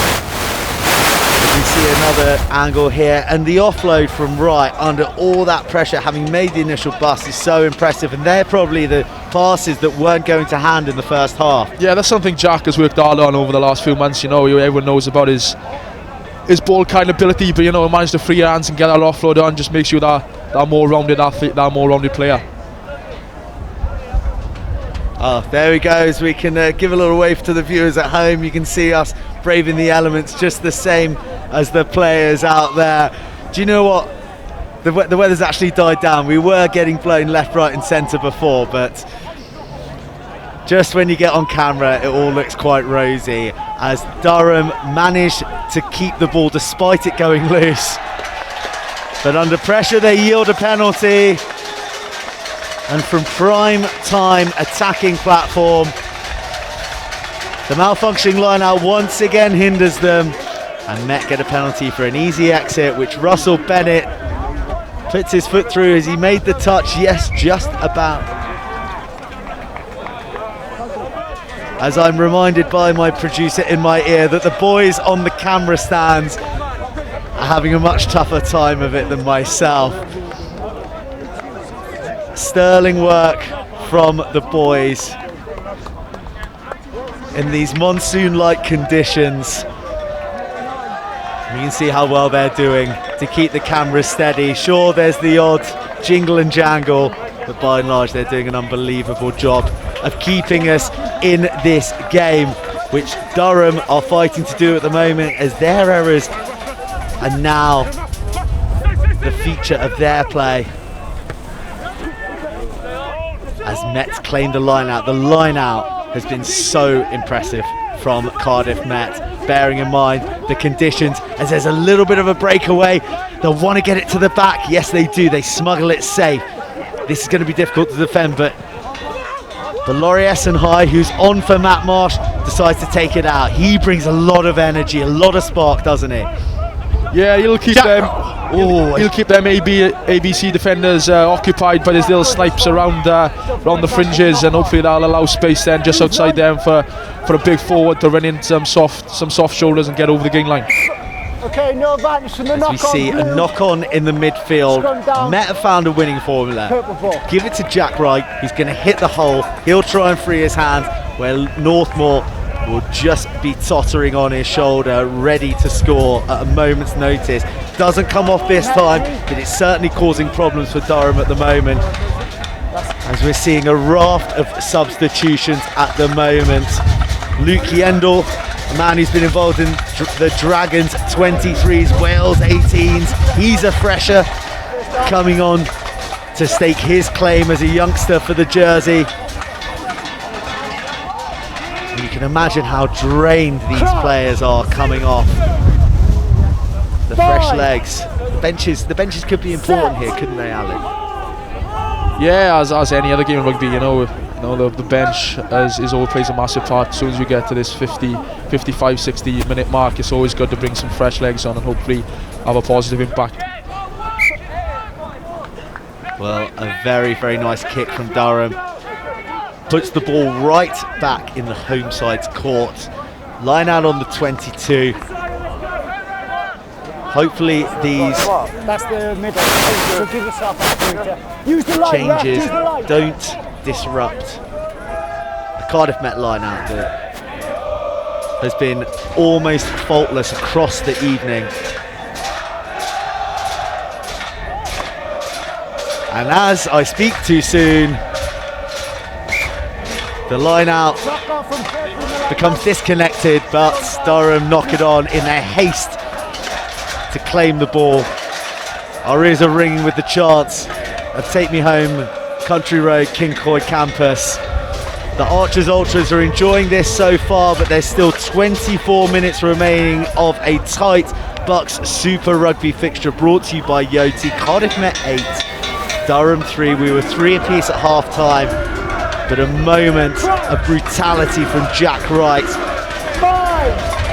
We see another angle here, and the offload from right under all that pressure, having made the initial bust, is so impressive, and they're probably the passes that weren't going to hand in the first half. Yeah, that's something Jack has worked hard on over the last few months. Everyone knows about his ball kind ability, but he managed to free your hands and get that offload on, just makes you that more rounded athlete, that more rounded player. Oh, there he goes. We can give a little wave to the viewers at home. You can see us braving the elements just the same as the players out there. Do you know what? The weather's actually died down. We were getting blown left, right and centre before, but just when you get on camera, it all looks quite rosy as Durham managed to keep the ball despite it going loose. But under pressure, they yield a penalty. And from prime time attacking platform, the malfunctioning line out once again hinders them, and Met get a penalty for an easy exit, which Russell Bennett puts his foot through as he made the touch. Yes, just about. As I'm reminded by my producer in my ear that the boys on the camera stands are having a much tougher time of it than myself. Sterling work from the boys in these monsoon-like conditions. You can see how well they're doing to keep the camera steady. Sure, there's the odd jingle and jangle, but by and large they're doing an unbelievable job of keeping us in this game, which Durham are fighting to do at the moment, as their errors are now the feature of their play. As Met's claimed the line out. The line out has been so impressive from Cardiff Met, bearing in mind the conditions, as there's a little bit of a breakaway. They'll want to get it to the back. Yes, they do. They smuggle it safe. This is going to be difficult to defend, but Laurie Essenhigh, who's on for Matt Marsh, decides to take it out. He brings a lot of energy, a lot of spark, doesn't he? Yeah, he'll keep them. He'll keep them ABC defenders occupied by his little snipes around the fringes, and hopefully that'll allow space then just outside them for a big forward to run in some soft shoulders and get over the gang line. Okay, no advantage from the knock-on. We see a knock-on in the midfield. Met have found a winning formula. Give it to Jack Wright. He's going to hit the hole. He'll try and free his hand, where Northmoor will just be tottering on his shoulder, ready to score at a moment's notice. Doesn't come off this time, but it's certainly causing problems for Durham at the moment, as we're seeing a raft of substitutions at the moment. Luke Yendall, a man who's been involved in the Dragons 23s, Wales 18s. He's a fresher coming on to stake his claim as a youngster for the jersey. And you can imagine how drained these players are coming off. The fresh legs. The benches could be important here, couldn't they, Alan? Yeah, as any other game of rugby, the bench always plays a massive part. As soon as we get to this 55, 60 minute mark, it's always good to bring some fresh legs on and hopefully have a positive impact. Well, a very, very nice kick from Durham. Puts the ball right back in the home side's court. Line out on the 22. Hopefully these That's the middle. So give yourself a use the light, changes use the light. don't disrupt the Cardiff Met line out that has been almost faultless across the evening. And as I speak too soon, the line out becomes disconnected, but Durham knock it on in their haste to claim the ball. Our ears are ringing with the chants of Take Me Home, Country Road, Kincoy campus. The Archers Ultras are enjoying this so far, but there's still 24 minutes remaining of a tight BUCS Super Rugby fixture brought to you by Yoti. Cardiff Met 8, Durham 3. We were 3 apiece at half time, but a moment of brutality from Jack Wright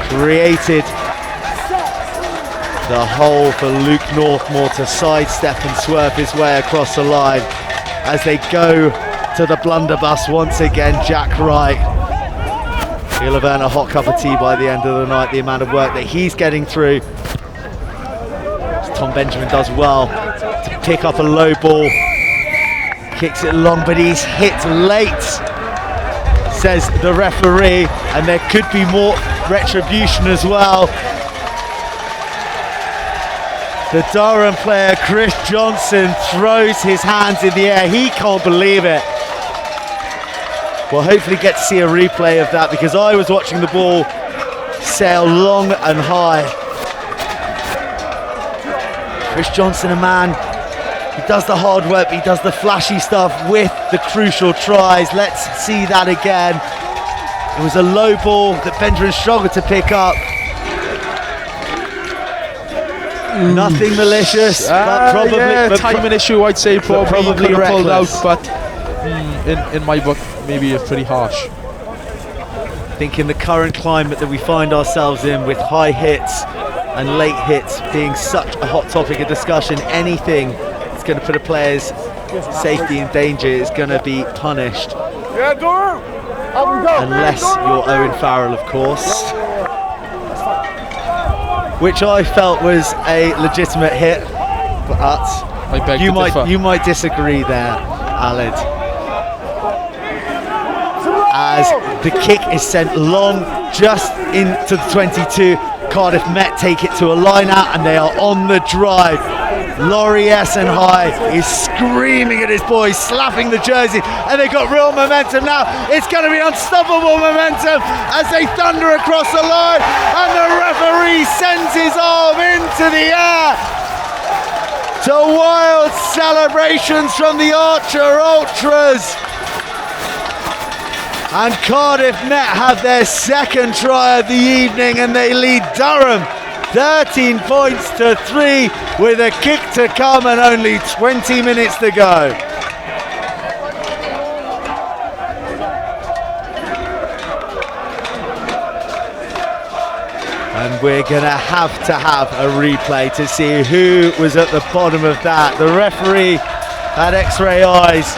created the hole for Luke Northmoor to sidestep and swerve his way across the line. As they go to the blunderbuss once again, Jack Wright. He'll have earned a hot cup of tea by the end of the night, the amount of work that he's getting through. Tom Benjamin does well to pick up a low ball. Kicks it long, but he's hit late, says the referee, and there could be more retribution as well. The Durham player, Chris Johnson, throws his hands in the air. He can't believe it. We'll hopefully get to see a replay of that, because I was watching the ball sail long and high. Chris Johnson, a man who does the hard work, but he does the flashy stuff with the crucial tries. Let's see that again. It was a low ball that Benjamin struggled to pick up. Nothing malicious, but probably but timing issue. I'd say probably could have pulled out, but in my book, maybe it's pretty harsh. I think in the current climate that we find ourselves in, with high hits and late hits being such a hot topic of discussion, anything that's going to put a player's safety in danger is going to be punished. Yeah, Durham. Unless you're Owen Farrell, of course. Which I felt was a legitimate hit, but you might disagree there, Aled. As the kick is sent long just into the 22, Cardiff Met take it to a line out and they are on the drive. Laurie Essen High is screaming at his boys, slapping the jersey, and they've got real momentum now. It's going to be unstoppable momentum as they thunder across the line, and the referee sends his arm into the air to wild celebrations from the Archer Ultras. And Cardiff Met have their second try of the evening, and they lead Durham 13 points to 3 with a kick to come and only 20 minutes to go. And we're going to have a replay to see who was at the bottom of that. The referee had X-ray eyes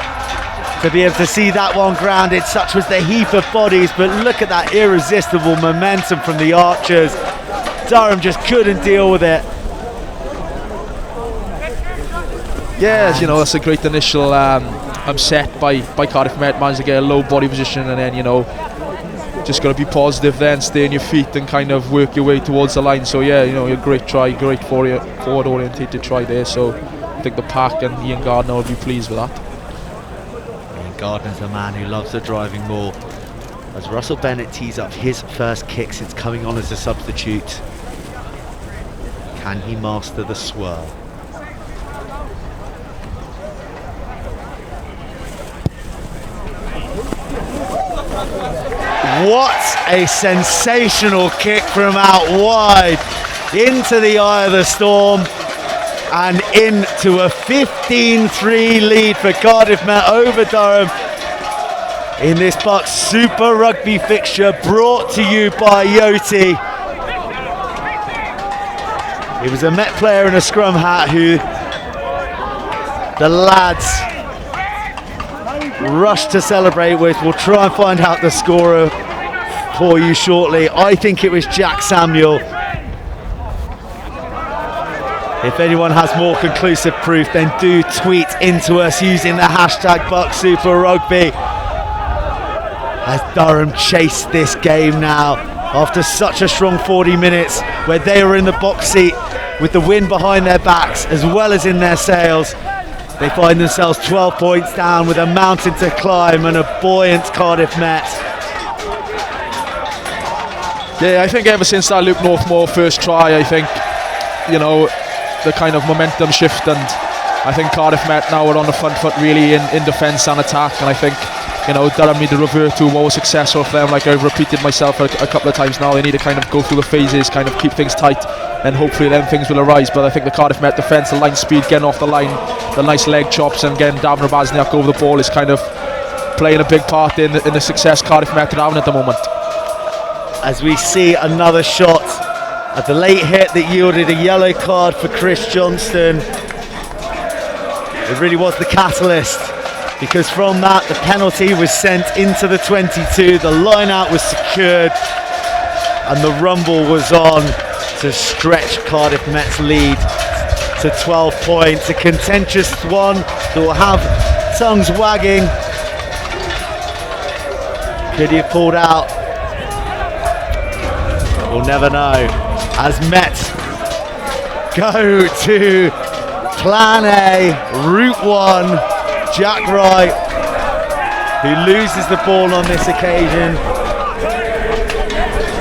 to be able to see that one grounded. Such was the heap of bodies, but look at that irresistible momentum from the Archers. Durham just couldn't deal with it. Yeah, you know, that's a great initial upset by Cardiff Met. Managed to get a low body position, and then, you know, just got to be positive then, stay on your feet and kind of work your way towards the line. So yeah, you know, a great try, great forward orientated try there. So I think the pack and Ian Gardner will be pleased with that. Ian Gardner's the man who loves the driving ball. As Russell Bennett tees up his first kick since coming on as a substitute. Can he master the swirl? What a sensational kick from out wide into the eye of the storm and into a 15-3 lead for Cardiff Met over Durham in this BUCS Super Rugby fixture brought to you by Yoti. It was a Met player in a scrum hat who the lads rushed to celebrate with. We'll try and find out the scorer for you shortly. I think it was Jack Samuel. If anyone has more conclusive proof, then do tweet into us using the hashtag BUCS Super Rugby. As Durham chased this game now after such a strong 40 minutes where they were in the box seat with the wind behind their backs as well as in their sails. They find themselves 12 points down with a mountain to climb and a buoyant Cardiff Met. Yeah, I think ever since that Luke Northmore first try, I think, you know, the kind of momentum shift, and I think Cardiff Met now are on the front foot really in defence and attack, and I think, you know, Durham need to revert to what was successful for them. Like I've repeated myself a couple of times now, they need to kind of go through the phases, kind of keep things tight, and hopefully then things will arise. But I think the Cardiff Met defence, the line speed, getting off the line, the nice leg chops, and getting Davin Rabazniak over the ball is kind of playing a big part in the success Cardiff Met are having at the moment. As we see another shot at the late hit that yielded a yellow card for Chris Johnston. It really was the catalyst, because from that the penalty was sent into the 22, the line out was secured, and the rumble was on to stretch Cardiff Met's lead to 12 points. A contentious one that will have tongues wagging. Could he have pulled out? We'll never know. As Met go to Plan A, Route 1, Jack Wright, who loses the ball on this occasion.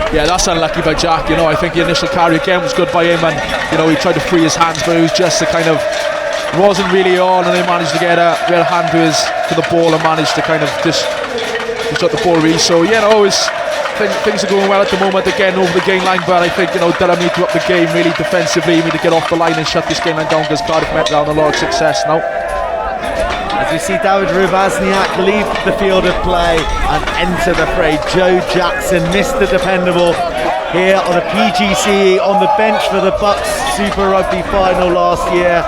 Yeah, that's unlucky by Jack. You know, I think the initial carry again was good by him, and you know, he tried to free his hands, but it was just a kind of wasn't really on, and he managed to get a real hand to the ball and managed to kind of just shot the ball really. So yeah, things are going well at the moment, again over the game line, but I think, you know, Durham need to up the game really defensively. We need to get off the line and shut this game line down, because Cardiff Met down a lot of success now. As we see David Rabazniak leave the field of play and enter the fray, Joe Jackson, Mr. Dependable, here on a PGCE on the bench for the BUCS Super Rugby final last year.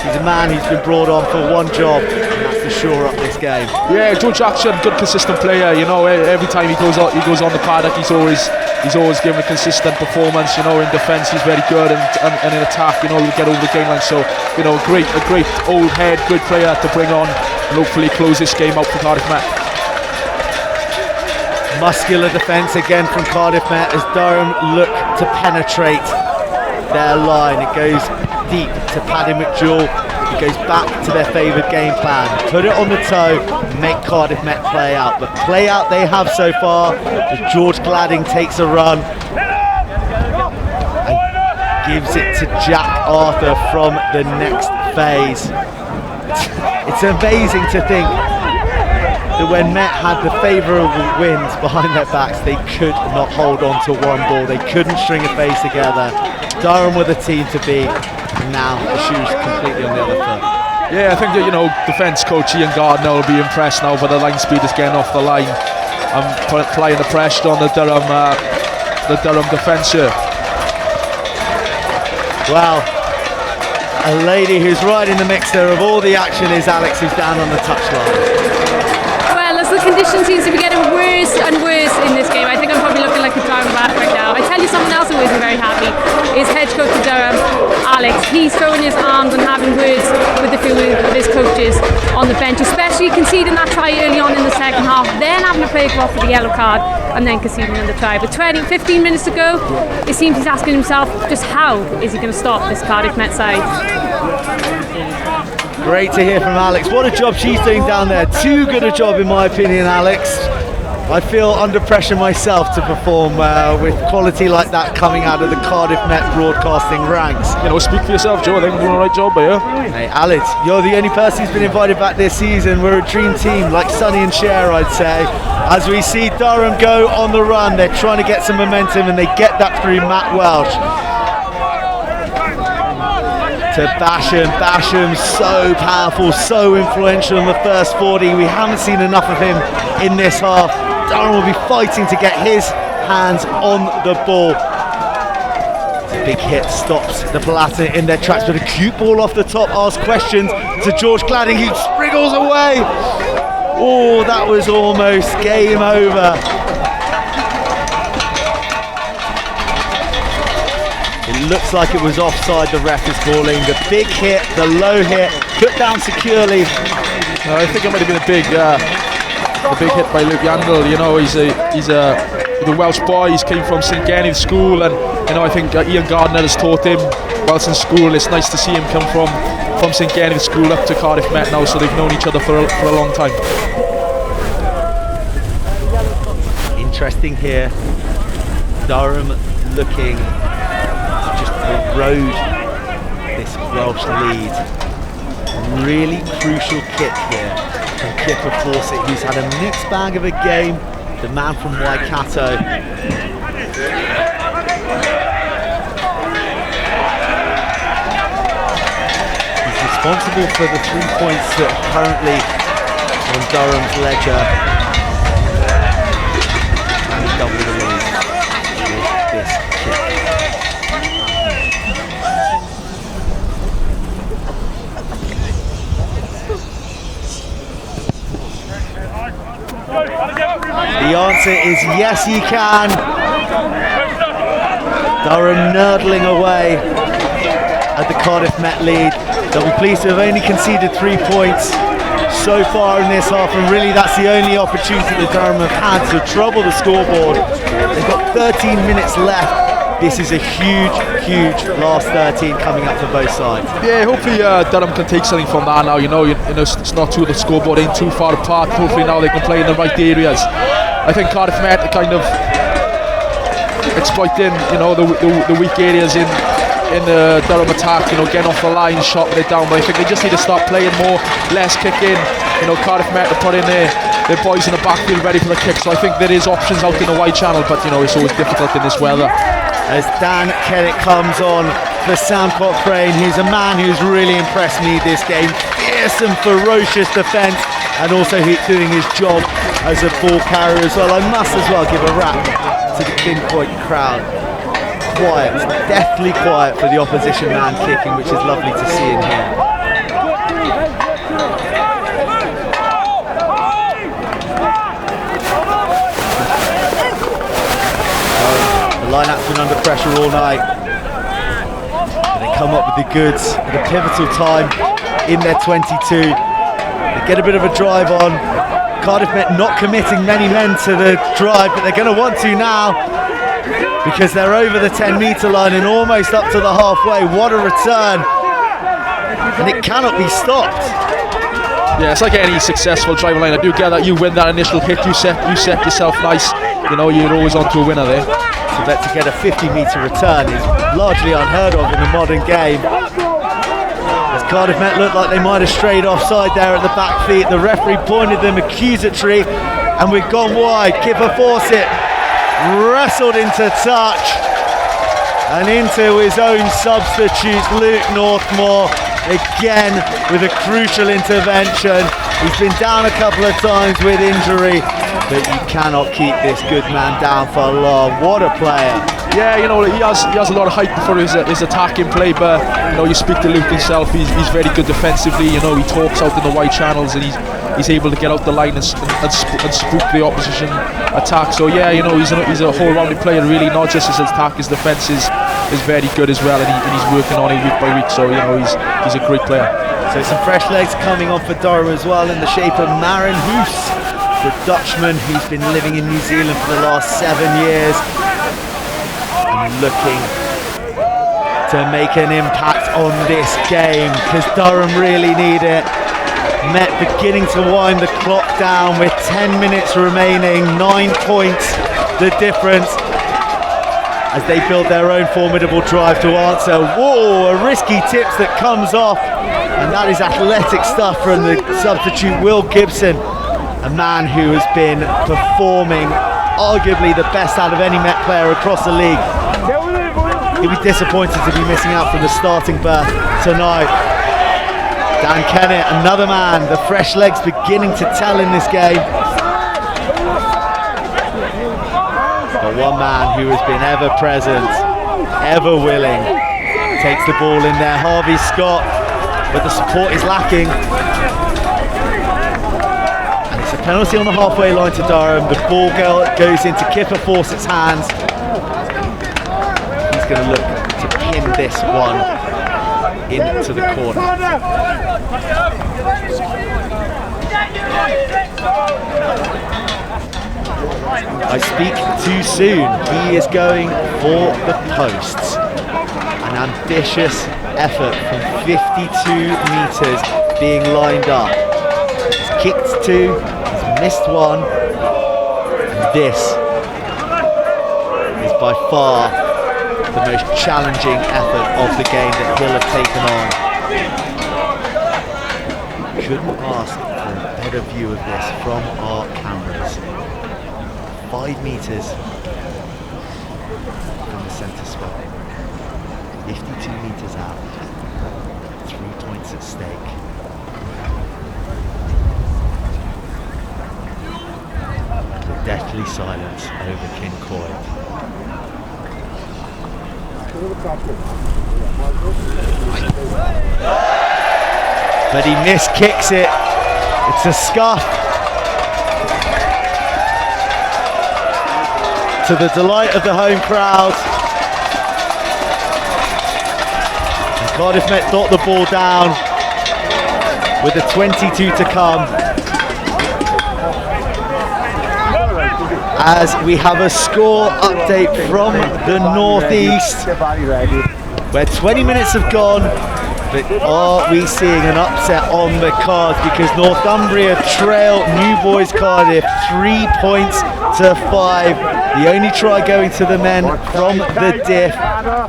He's a man who's been brought on for one job, and that's to shore up this game. Yeah, Joe Jackson, good consistent player. You know, every time he goes on the paddock, he's always given a consistent performance. You know, in defence he's very good, and in attack, you know, he'll get over the game line. So, you know, a great old head, good player to bring on, and hopefully close this game out for Cardiff Met. Muscular defence again from Cardiff Met as Durham look to penetrate their line. It goes deep to Paddy McJewell. It goes back to their favoured game plan. Put it on the toe, make Cardiff Met play out. But play out they have so far as George Gladding takes a run and gives it to Jack Arthur from the next phase. It's amazing to think that when Met had the favourable winds behind their backs, they could not hold on to one ball. They couldn't string a phase together. Durham were the team to beat. Now the shoe's completely on the other foot. Yeah, I think that, you know, defence coach Ian Gardner will be impressed now, but the line speed is getting off the line. I'm applying the pressure on the Durham the Durham defence here. Well, a lady who's right in the mixer of all the action is Alex, who's down on the touchline. Well, as the condition seems to be getting worse and worse in this game, I think I'm probably looking like a driving back right now. I tell you, someone else who isn't very happy is head coach of Durham, Alex. He's throwing his arms and having words with a few of his coaches on the bench, especially conceding that try early on in the second half, then having to play off for the yellow card and then conceding on the try. But 15 minutes to go, it seems he's asking himself just how is he going to stop this Cardiff Met side. Great to hear from Alex. What a job she's doing down there. Too good a job in my opinion, Alex. I feel under pressure myself to perform with quality like that coming out of the Cardiff Met broadcasting ranks. You know, speak for yourself, Joe. I think we're doing the right job by you. Hey, Alex, you're the only person who's been invited back this season. We're a dream team, like Sonny and Cher, I'd say. As we see Durham go on the run, they're trying to get some momentum and they get that through Matt Welsh. To Basham, so powerful, so influential in the first 40. We haven't seen enough of him in this half. Durham will be fighting to get his hands on the ball. Big hit stops the Palatin in their tracks, but a cute ball off the top asks questions to George Cladding, who spriggles away. Oh, that was almost game over. It looks like it was offside, the ref is calling. The big hit, the low hit, put down securely. I think it might have been a big hit by Luke Yandel. You know, he's the Welsh boy. He came from St Genny's school, and you know, I think Ian Gardner has taught him whilst in school. It's nice to see him come from St Genny's school up to Cardiff Met now, so they've known each other for a long time. Interesting here. Durham looking to just erode this Welsh lead. Really crucial kick here from Kipper Fawcett, who's had a mixed bag of a game. The man from Waikato. He's responsible for the 3 points that are currently on Durham's ledger. And he doubled the lead with this kick. The answer is yes, he can. Durham nurdling away at the Cardiff Met lead. They'll be pleased to have only conceded 3 points so far in this half, and really that's the only opportunity that Durham have had to trouble the scoreboard. They've got 13 minutes left. This is a huge last 13 coming up for both sides. Yeah, hopefully Durham can take something from that now. You know, it's not too, the scoreboard ain't too far apart. Hopefully now they can play in the right areas. I think Cardiff Met are kind of exploiting, you know, the weak areas in the Durham attack. You know, getting off the line, shotting it down. But I think they just need to start playing more, less kicking. You know, Cardiff Met are putting their boys in the backfield ready for the kick. So I think there is options out in the wide channel, but you know, it's always difficult in this weather. As Dan Kerrick comes on for Sam Cochrane, who's a man who's really impressed me this game. Fierce and ferocious defence, and also he's doing his job as a ball carrier as well. I must as well give a rap to the King Point crowd. Quiet, deathly quiet for the opposition man kicking, which is lovely to see in here. Line-up's been under pressure all night. They come up with the goods at a pivotal time in their 22. They get a bit of a drive on. Cardiff Met not committing many men to the drive, but they're going to want to now because they're over the 10-metre line and almost up to the halfway. What a return. And it cannot be stopped. Yeah, it's like any successful driving line. I do get that you win that initial hit, you set yourself nice. You know, you're always on to a winner there. So that to get a 50-metre return is largely unheard of in the modern game. As Cardiff Met looked like they might have strayed offside there at the back feet, the referee pointed them accusatory, and we've gone wide. Kipper Fawcett wrestled into touch and into his own substitute, Luke Northmore, again with a crucial intervention. He's been down a couple of times with injury, but you cannot keep this good man down for long. What a player. Yeah, you know, he has a lot of height for his attacking play, but you know, you speak to Luke himself, he's very good defensively. You know, he talks out in the wide channels and he's able to get out the line and spook the opposition attack. So yeah, you know, he's a whole-rounded player really, not just his attack, his defence is very good as well, and he's working on it week by week. So you know, he's a great player. So some fresh legs coming on for Durham as well in the shape of Maren Hoos, the Dutchman who's been living in New Zealand for the last 7 years and looking to make an impact on this game, because Durham really need it. Met beginning to wind the clock down with 10 minutes remaining, 9 points the difference as they build their own formidable drive to answer. Whoa, a risky tips that comes off, and that is athletic stuff from the substitute Will Gibson, a man who has been performing arguably the best out of any Met player across the league. He'll be disappointed to be missing out from the starting berth tonight. Dan Kennett, another man, the fresh legs beginning to tell in this game. But one man who has been ever present, ever willing, takes the ball in there. Harvey Scott, but the support is lacking. And it's a penalty on the halfway line to Durham. The ball goes into Kipper Fawcett's hands. He's going to look to pin this one into the corner. I speak too soon. He is going for the posts. An ambitious effort from 52 metres being lined up. He's kicked 2, he's missed 1, and this is by far the most challenging effort of the game that he'll have taken on. Couldn't ask for a better view of this from our cameras. 5 metres from the centre spot, 52 metres out, 3 points at stake. The deathly silence over Kincoy. But he miskicks it. It's a scuff. To the delight of the home crowd. And Cardiff Met dot the ball down with a 22 to come. As we have a score update from the northeast, where 20 minutes have gone, but are we seeing an upset on the cards, because Northumbria trail New Boys Cardiff 3 points to 5. The only try going to the men from the diff.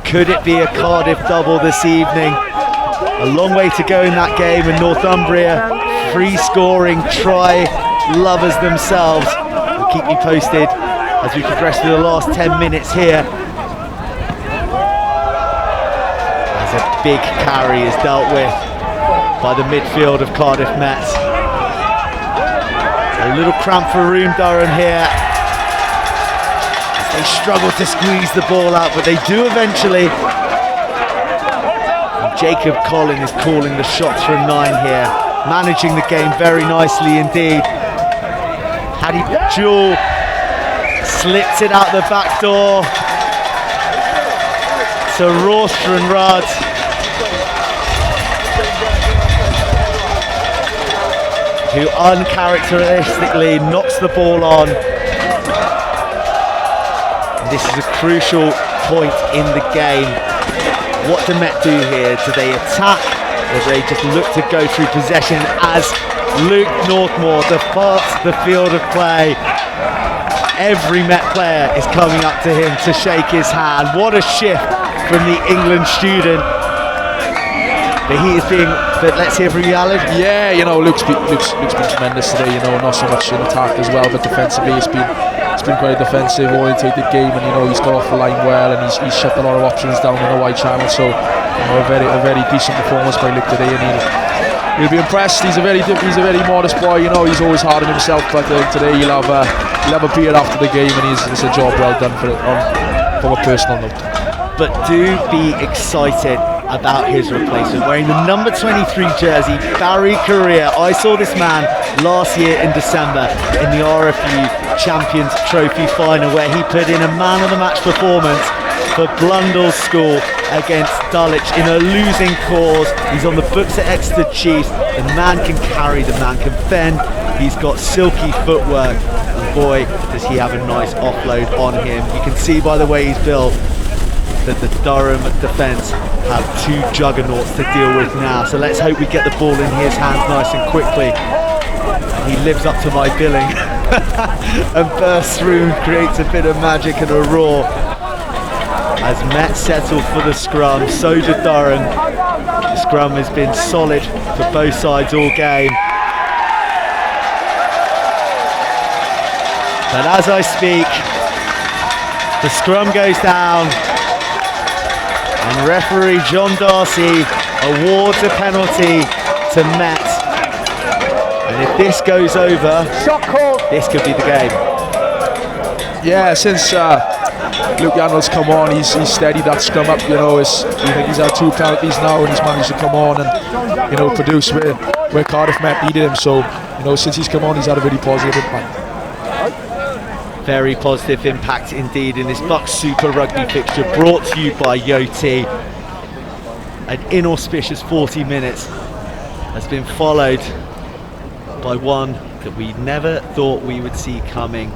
Could it be a Cardiff double this evening? A long way to go in that game, and Northumbria, free scoring try lovers themselves. We'll keep you posted as we progress through the last 10 minutes here. As a big carry is dealt with by the midfield of Cardiff Met. A little cramp for room, Durham here. They struggle to squeeze the ball out, but they do eventually. And Jacob Collin is calling the shots from 9 here, managing the game very nicely indeed. Paddy Jewell slips it out the back door to Rawstron Rudd. Who uncharacteristically knocks the ball on. This is a crucial point in the game. What do Met do here? Do they attack, or do they just look to go through possession as Luke Northmore departs the field of play? Every Met player is coming up to him to shake his hand. What a shift from the England student. But he is being, but let's hear from you, Alan. Yeah, you know, Luke's been tremendous today, you know, not so much in attack as well, but defensively it's been quite a defensive orientated game, and you know, he's got off the line well, and he's shut a lot of options down in the wide channel. So you know, a very decent performance by Luke today, and he'll be impressed. He's a very modest boy, you know, he's always hard on himself, but today he'll have he'll have a beer after the game, and it's a job well done from a personal note. But do be excited about his replacement, wearing the number 23 jersey, Barry Correa. I saw this man last year in December in the RFU Champions Trophy final, where he put in a man of the match performance for Blundell's School against Dulwich in a losing cause. He's on the books at Exeter Chiefs. The man can carry, the man can fend. He's got silky footwork, and boy does he have a nice offload on him. You can see by the way he's built that the Durham defence have two juggernauts to deal with now. So let's hope we get the ball in his hands nice and quickly. He lives up to my billing and bursts through and creates a bit of magic and a roar. As Met settle for the scrum, so did Durham. The scrum has been solid for both sides all game. But as I speak, the scrum goes down, and referee John Darcy awards a penalty to Met. And if this goes over, this could be the game. Yeah, since Luke Yanwell's come on, he's steadied that scrum up. You know, I think he's had 2 penalties now, and he's managed to come on and produce where Cardiff Met needed him. So since he's come on, he's had a really positive impact. Very positive impact indeed in this BUCS Super Rugby fixture, brought to you by Yoti. An inauspicious 40 minutes has been followed by one that we never thought we would see coming.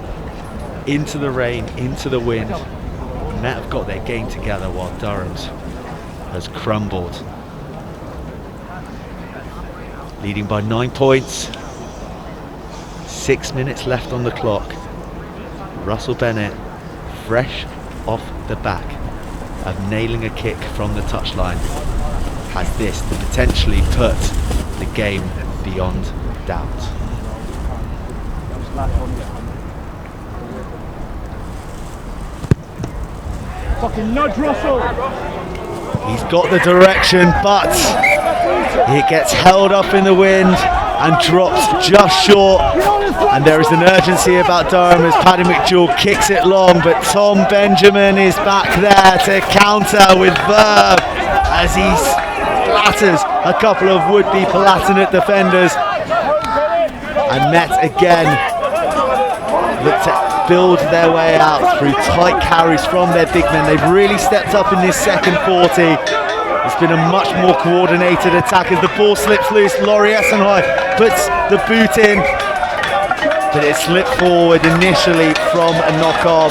Into the rain, into the wind. Met have got their game together while Durham's has crumbled. Leading by 9 points. 6 minutes left on the clock. Russell Bennett, fresh off the back of nailing a kick from the touchline, has this to potentially put the game beyond doubt. Fucking nudge Russell! He's got the direction, but it gets held up in the wind and drops just short. And there is an urgency about Durham as Paddy McJewell kicks it long, but Tom Benjamin is back there to counter with verve as he splatters a couple of would-be Palatinate defenders. And Met again look to build their way out through tight carries from their big men. They've really stepped up in this second 40. It's been a much more coordinated attack as the ball slips loose. Laurie Essenhoy puts the boot in, but it slipped forward initially from a knock-on.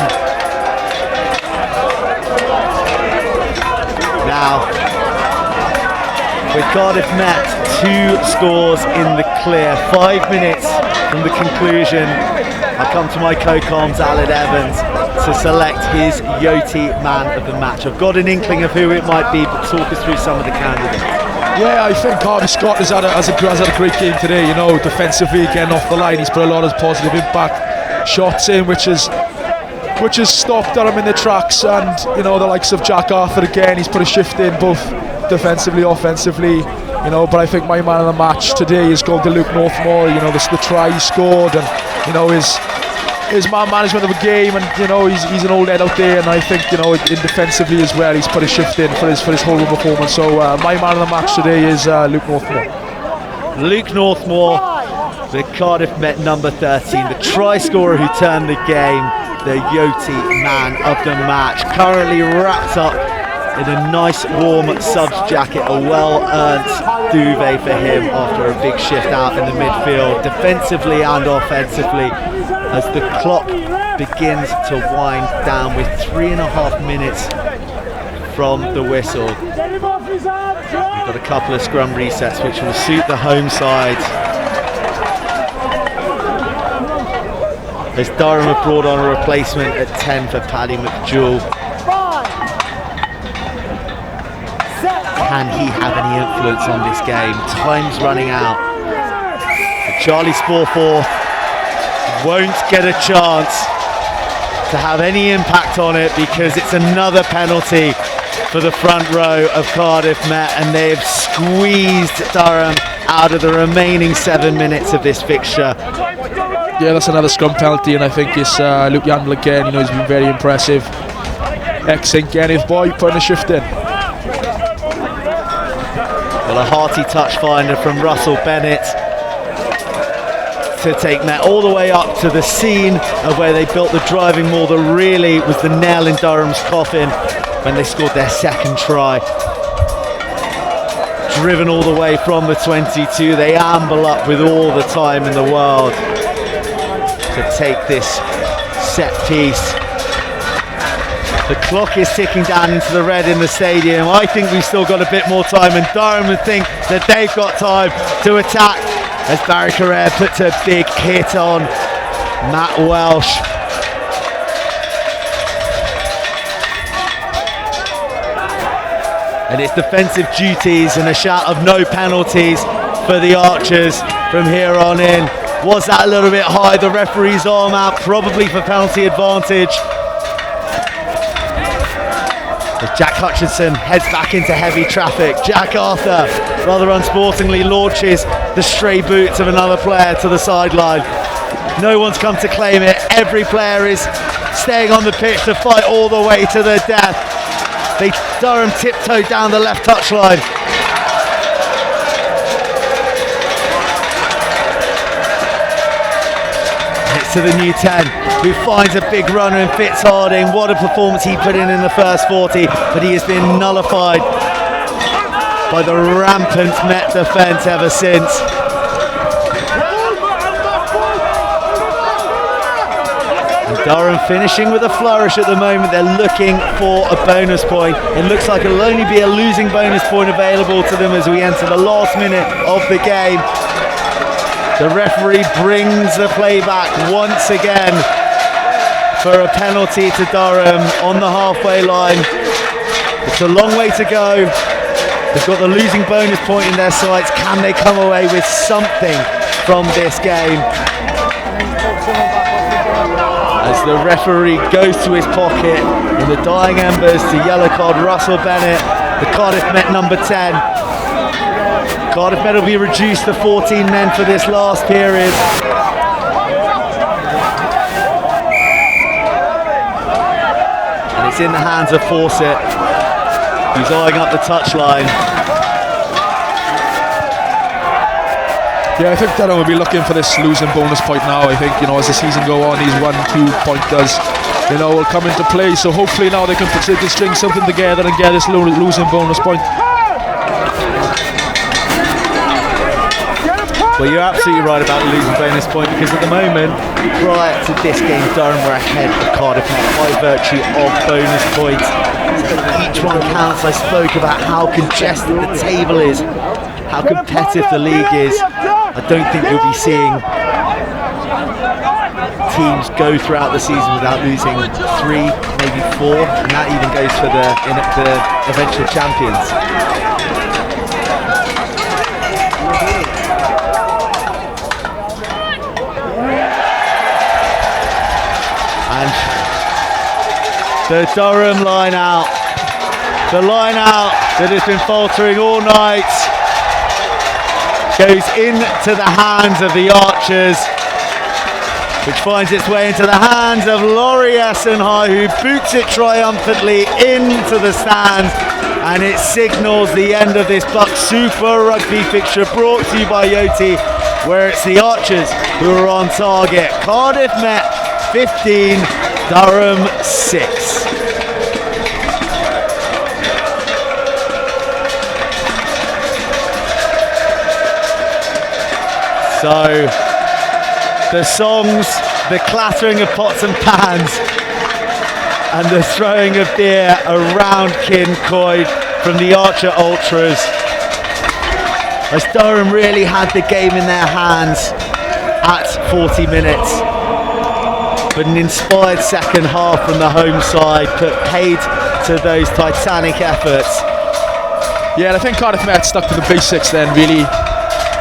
Now, with Cardiff Met 2 scores in the clear, 5 minutes from the conclusion, I come to my co-coms Alan Evans to select his Yoti man of the match. I've got an inkling of who it might be, but talk us through some of the candidates. Yeah, I think Harvey Scott has had a great game today. Defensively getting off the line, he's put a lot of positive impact shots in, which has stopped Durham in the tracks. And the likes of Jack Arthur again, he's put a shift in both defensively, offensively. But I think my man of the match today is going to Luke Northmore. The try he scored, and his man management of the game, and he's an old head out there, and I think in defensively as well he's put a shift in for his whole performance. So my man of the match today is Luke Northmore. Luke Northmore, the Cardiff Met number 13, the try scorer who turned the game, the Yoti man of the match, currently wrapped up in a nice warm subs jacket, a well-earned duvet for him after a big shift out in the midfield, defensively and offensively, as the clock begins to wind down with 3.5 minutes from the whistle. We've got a couple of scrum resets which will suit the home side, as Durham have brought on a replacement at 10 for Paddy McJewell. Can he have any influence on this game? Time's running out. But Charlie Sporforth won't get a chance to have any impact on it, because it's another penalty for the front row of Cardiff Met, and they've squeezed Durham out of the remaining 7 minutes of this fixture. Yeah, that's another scrum penalty, and I think it's Luke Yandel again. You know, he's been very impressive. Ex-St Gennyf boy putting a shift in. Well, a hearty touch finder from Russell Bennett to take Met all the way up to the scene of where they built the driving maul that really was the nail in Durham's coffin when they scored their second try. Driven all the way from the 22, they amble up with all the time in the world to take this set piece. The clock is ticking down into the red in the stadium. I think we've still got a bit more time, and Durham would think that they've got time to attack as Barry Carrere puts a big hit on Matt Welsh. And it's defensive duties and a shout of no penalties for the Archers from here on in. Was that a little bit high? The referee's arm out, probably for penalty advantage. As Jack Hutchinson heads back into heavy traffic, Jack Arthur rather unsportingly launches the stray boots of another player to the sideline. No one's come to claim it. Every player is staying on the pitch to fight all the way to the death. Durham tiptoed down the left touchline. It's to the new 10, who finds a big runner in Fitz Harding. What a performance he put in the first 40, but he has been nullified by the rampant Met defence ever since. Durham finishing with a flourish at the moment. They're looking for a bonus point. It looks like it'll only be a losing bonus point available to them as we enter the last minute of the game. The referee brings the play back once again for a penalty to Durham on the halfway line. It's a long way to go. They've got the losing bonus point in their sights. Can they come away with something from this game? As the referee goes to his pocket in the dying embers to yellow card Russell Bennett, the Cardiff Met number 10. Cardiff Met will be reduced to 14 men for this last period. And it's in the hands of Fawcett, who's eyeing up the touchline. Yeah, I think Durham will be looking for this losing bonus point now. I think, you know, as the season go on, these 1-2 pointers, you know, will come into play. So hopefully now they can string something together and get this losing bonus point. Well, you're absolutely right about the losing bonus point, because at the moment, prior to this game, Durham were ahead of Cardiff Met by virtue of bonus points. So each one counts. I spoke about how congested the table is, how competitive the league is. I don't think you'll be seeing teams go throughout the season without losing 3, maybe 4, and that even goes for the eventual champions. And the Durham line out, the line out that has been faltering all night, goes into the hands of the Archers, which finds its way into the hands of Laurie Essenhigh, who boots it triumphantly into the stands, and it signals the end of this BUCS Super Rugby fixture, brought to you by Yoti, where it's the Archers who are on target. Cardiff Met 15, Durham 6. So, the songs, the clattering of pots and pans, and the throwing of beer around Kincoid from the Archer Ultras, as Durham really had the game in their hands at 40 minutes. But an inspired second half from the home side put paid to those titanic efforts. Yeah, and I think Cardiff Met stuck to the basics then, really.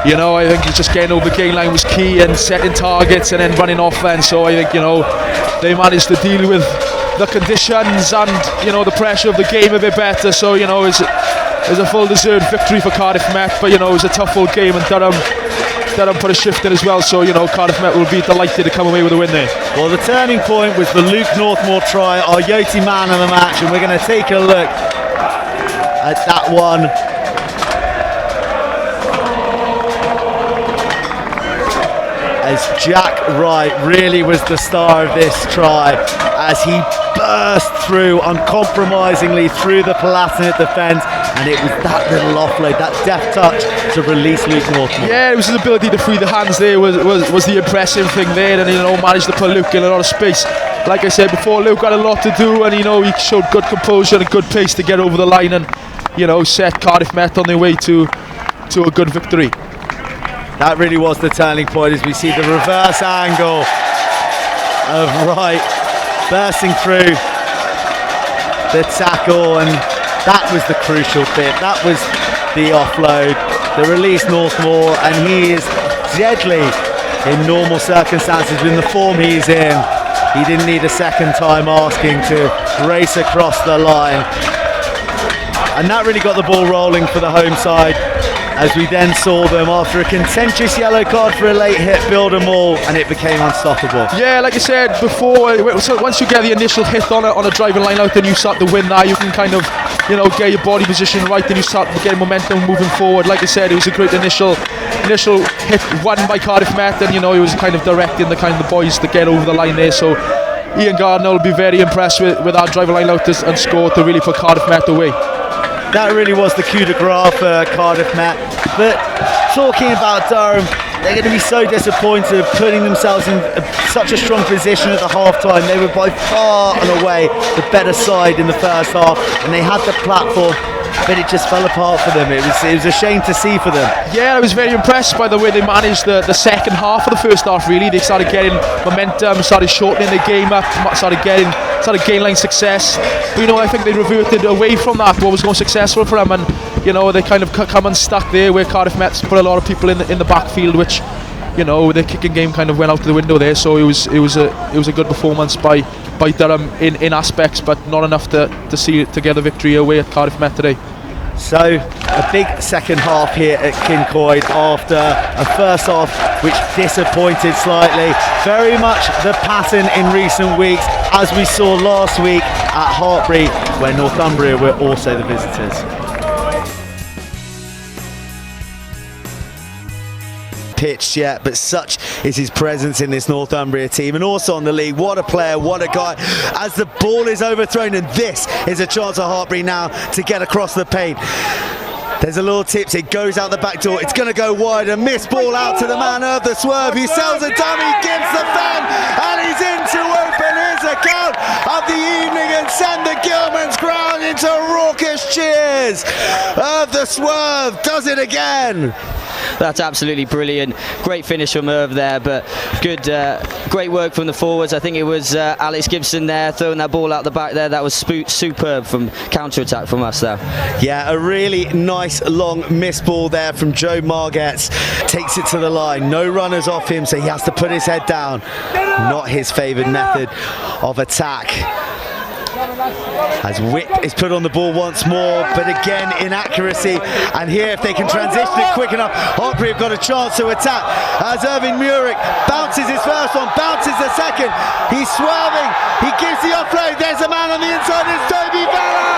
You know, I think just getting over the game line was key, and setting targets and then running offense. So I think, you know, they managed to deal with the conditions and, you know, the pressure of the game a bit better. So, you know, it's a full deserved victory for Cardiff Met, but, you know, it was a tough old game, and Durham Durham put a shift in as well, so Cardiff Met will be delighted to come away with a win there. Well, the turning point was the Luke Northmore try, our Yoti man of the match, and we're going to take a look at that one. As Jack Wright really was the star of this try, as he burst through uncompromisingly through the Palatinate defence, and it was that little offload, that deft touch to release Luke Northmore. Yeah, it was his ability to free the hands there was the impressive thing there, and managed to put Luke in a lot of space. Like I said before, Luke had a lot to do, and he showed good composure and good pace to get over the line, and set Cardiff Met on their way to a good victory. That really was the turning point, as we see the reverse angle of Wright bursting through the tackle, and that was the crucial bit. That was the offload, the release Northmore, and he is deadly in normal circumstances. In the form he's in, he didn't need a second time asking to race across the line, and that really got the ball rolling for the home side, as we then saw them, after a contentious yellow card for a late hit, build a maul, and it became unstoppable. Yeah, like I said before, once you get the initial hit on a driving line out, then you start to win that. You can kind of, get your body position right, then you start getting momentum moving forward. Like I said, it was a great initial hit won by Cardiff Met, and it was kind of directing the boys to get over the line there. So Ian Gardner will be very impressed with our driving line out and score to really put Cardiff Met away. That really was the coup de grace for Cardiff Met. But talking about Durham, they're going to be so disappointed putting themselves in such a strong position at the half-time. They were by far and away the better side in the first half, and they had the platform, but it just fell apart for them. It was a shame to see for them. Yeah, I was very impressed by the way they managed the second half of the first half, really. They started getting momentum, started shortening the game up, started gaining line success. But I think they reverted away from that, what was more successful for them, and they kind of come unstuck there, where Cardiff Met put a lot of people in the backfield, which their kicking game kind of went out the window there. So it was a good performance by Durham in aspects, but not enough to see to get the victory away at Cardiff Met today. So a big second half here at Kincoid after a first half which disappointed slightly. Very much the pattern in recent weeks, as we saw last week at Hartpury, where Northumbria were also the visitors. Pitched yet, but such is his presence in this Northumbria team, and also on the league. What a player, what a guy, as the ball is overthrown, and this is a chance for Hartpury now to get across the paint. There's a little tips, it goes out the back door, it's going to go wide, a missed ball out to the man of the swerve, he sells a dummy, gives the fan, and he's in to open his account of the evening and send the Gilman's ground into raucous cheers of the swerve. Does it again. That's absolutely brilliant. Great finish from Irv there, but great work from the forwards. I think it was Alex Gibson there throwing that ball out the back there. That was superb from counter-attack from us there. Yeah, a really nice long miss ball there from Joe Margetts. Takes it to the line. No runners off him, so he has to put his head down. Not his favoured method of attack. As Wick is put on the ball once more, but again inaccuracy, and here if they can transition it quick enough, Hartpury have got a chance to attack, as Irving Murick bounces his first one, bounces the second, he's swerving, he gives the offload, there's a man on the inside, it's Toby Vella,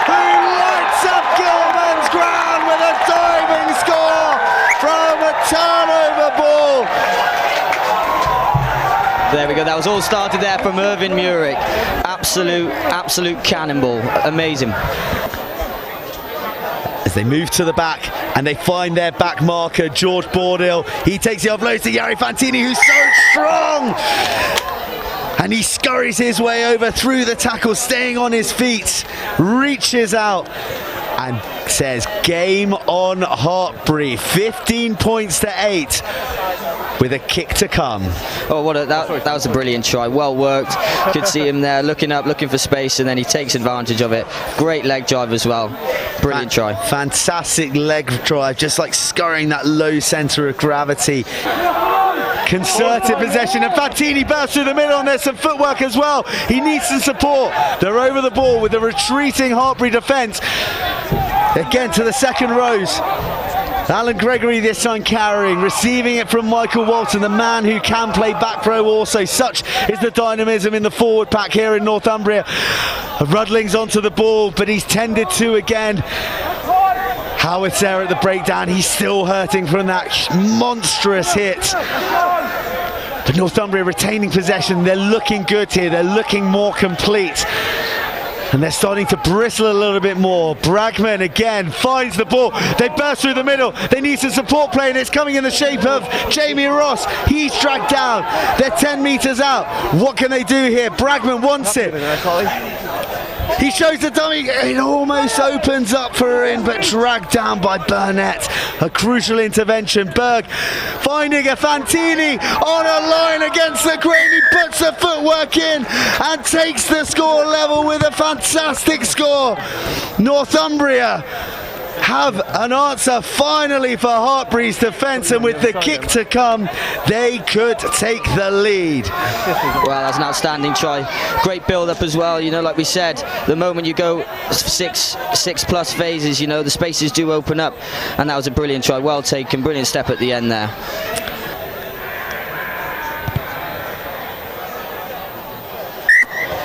who lights up Gilman's ground with a diving score from a turnover ball. There we go, that was all started there from Irvin Murick. Absolute cannonball, amazing. As they move to the back and they find their back marker, George Bordill, he takes the offload to Yari Fantini, who's so strong! And he scurries his way over through the tackle, staying on his feet, reaches out and says, game on Hartpury, 15 points to 8. With a kick to come. Oh, that was a brilliant try. Well worked. Could see him there looking up, looking for space, and then he takes advantage of it. Great leg drive as well. Brilliant try. Fantastic leg drive, just like scurrying that low centre of gravity. Concerted possession, and Fantini bursts through the middle, and there's some footwork as well. He needs some support. They're over the ball with the retreating Hartpury defence. Again to the second rows. Alan Gregory this time carrying, receiving it from Michael Walton, the man who can play back row also. Such is the dynamism in the forward pack here in Northumbria. Rudling's onto the ball, but he's tended to again. Howard's there at the breakdown. He's still hurting from that monstrous hit. But Northumbria retaining possession. They're looking good here. They're looking more complete. And they're starting to bristle a little bit more. Bragman again finds the ball. They burst through the middle. They need some support play, and it's coming in the shape of Jamie Ross. He's dragged down. They're 10 metres out. What can they do here? Bragman wants it. He shows the dummy. It almost opens up for him, but dragged down by Burnett. A crucial intervention. Berg finding a Fantini on a line against the grain. He puts the footwork in and takes the score level with a fantastic score. Northumbria have an answer finally for Hartbury's defence, and with the kick to come, they could take the lead. Well, that's an outstanding try. Great build-up as well. You know, like we said, the moment you go six plus phases, you know, the spaces do open up, and that was a brilliant try. Well taken, brilliant step at the end there.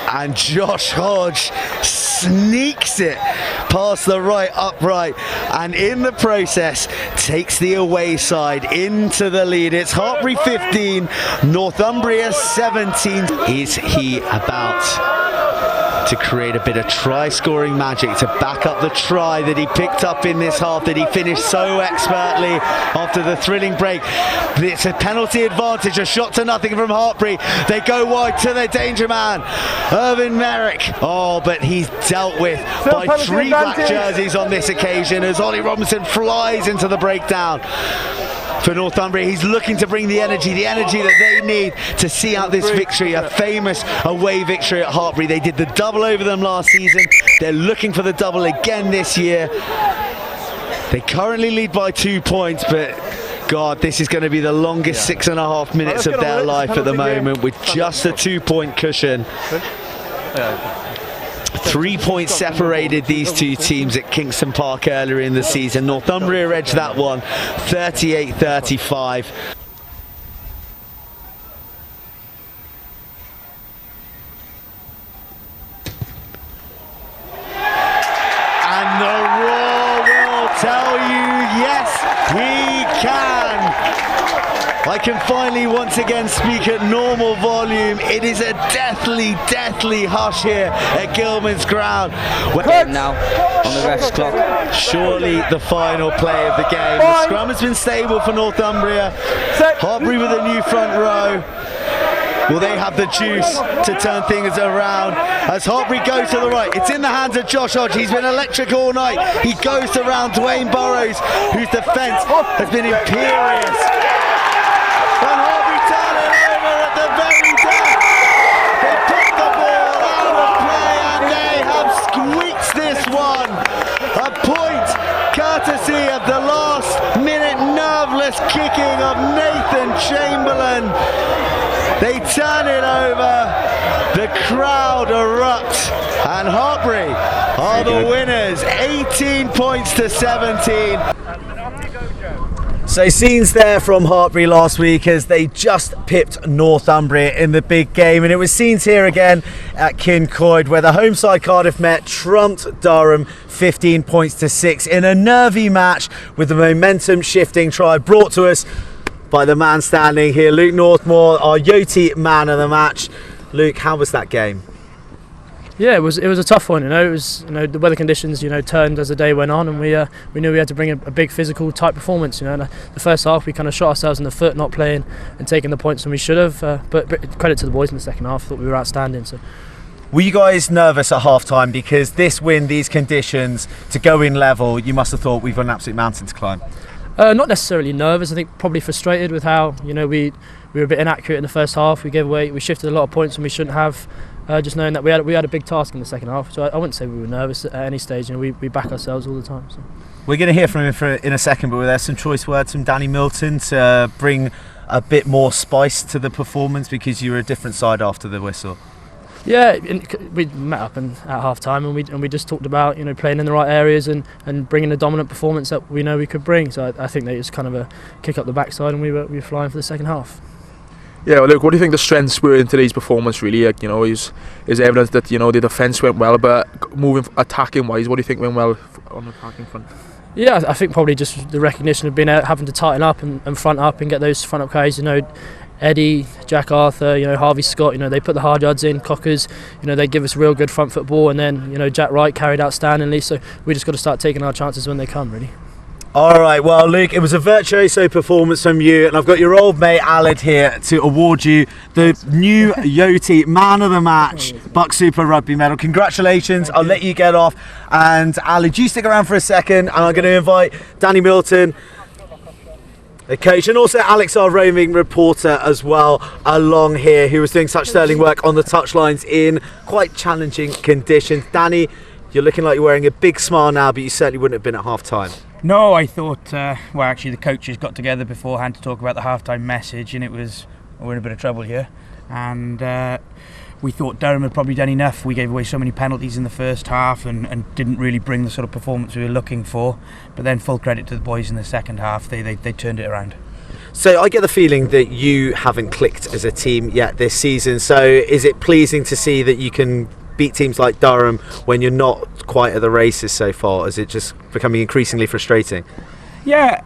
And Josh Hodge sneaks it past the right upright, and in the process takes the away side into the lead. It's Hartbury 15, Northumbria 17. Is he about to create a bit of try-scoring magic to back up the try that he picked up in this half, that he finished so expertly after the thrilling break? It's a penalty advantage, a shot to nothing from Hartbury. They go wide to their danger man, Irvin Merrick. Oh, but he's dealt with by 3 black jerseys on this occasion as Ollie Robinson flies into the breakdown. For Northumbria, he's looking to bring the energy that they need to see out this victory, a famous away victory at Hartbury. They did the double over them last season. They're looking for the double again this year. They currently lead by 2 points, but God, this is going to be the longest 6.5 minutes of their life at the moment, with just a 2-point cushion. 3 points separated these two teams at Kingston Park earlier in the season. Northumbria edged that one 38-35. And the roar will tell you, yes, he can. I can finally once again speak at normal volume. It is a deathly, deathly hush here at Gilman's ground. Now on the ref's clock. Surely the final play of the game. The scrum has been stable for Northumbria. Hartbury with a new front row. Will they have the juice to turn things around as Hartbury goes to the right? It's in the hands of Josh Hodge. He's been electric all night. He goes around Dwayne Burrows, whose defence has been imperious. And Hartbury turn it over at the very death. They put the ball out of play and they have squeaked this one. A point courtesy of the last minute nerveless kicking of Nathan Chamberlain. They turn it over, the crowd erupt, and Hartbury are the winners, 18 points to 17. So scenes there from Hartbury last week as they just pipped Northumbria in the big game, and it was scenes here again at Kincoid where the home side Cardiff Met trumped Durham 15 points to 6 in a nervy match with the momentum shifting try brought to us by the man standing here, Luke Northmore, our Yoti man of the match. Luke, how was that game? Yeah, it was a tough one. It was the weather conditions turned as the day went on, and we knew we had to bring a big physical type performance. And the first half we kind of shot ourselves in the foot, not playing and taking the points when we should have. But credit to the boys in the second half. Thought we were outstanding. So. Were you guys nervous at half time, because this wind, these conditions, to go in level, you must have thought we've got an absolute mountain to climb? Not necessarily nervous. I think probably frustrated with how we were a bit inaccurate in the first half. We shifted a lot of points when we shouldn't have. Just knowing that we had a big task in the second half, so I wouldn't say we were nervous at any stage. We back ourselves all the time. So. We're going to hear from him in a second, but were there some choice words from Danny Milton to bring a bit more spice to the performance, because you were a different side after the whistle? Yeah, we met up at half time and we just talked about playing in the right areas and bringing a dominant performance that we know we could bring. So I think that it's kind of a kick up the backside and we were flying for the second half. Yeah, well, look, what do you think the strengths were in today's performance? Really, is evidence that the defence went well, but attacking wise, what do you think went well on the attacking front? Yeah, I think probably just the recognition of having to tighten up and front up and get those front up carries. Eddie, Jack Arthur, Harvey Scott, they put the hard yards in. Cockers, they give us real good front football, and then Jack Wright carried outstandingly. So we just got to start taking our chances when they come, really. All right, well, Luke, it was a virtuoso performance from you, and I've got your old mate Aled here to award you the new Yoti Man of the Match BUCS Super Rugby medal. Congratulations. I'll let you get off, and Aled, you stick around for a second, and I'm going to invite Danny Milton, the coach, and also Alex, our roaming reporter as well, along here, who was doing such sterling work on the touchlines in quite challenging conditions. Danny, you're looking like you're wearing a big smile now, but you certainly wouldn't have been at half time. No, I thought, actually the coaches got together beforehand to talk about the half-time message, and we're in a bit of trouble here, and we thought Durham had probably done enough. We gave away so many penalties in the first half and didn't really bring the sort of performance we were looking for, but then full credit to the boys in the second half, they turned it around. So I get the feeling that you haven't clicked as a team yet this season, so is it pleasing to see that you can beat teams like Durham when you're not quite at the races so far? Is it just becoming increasingly frustrating? Yeah,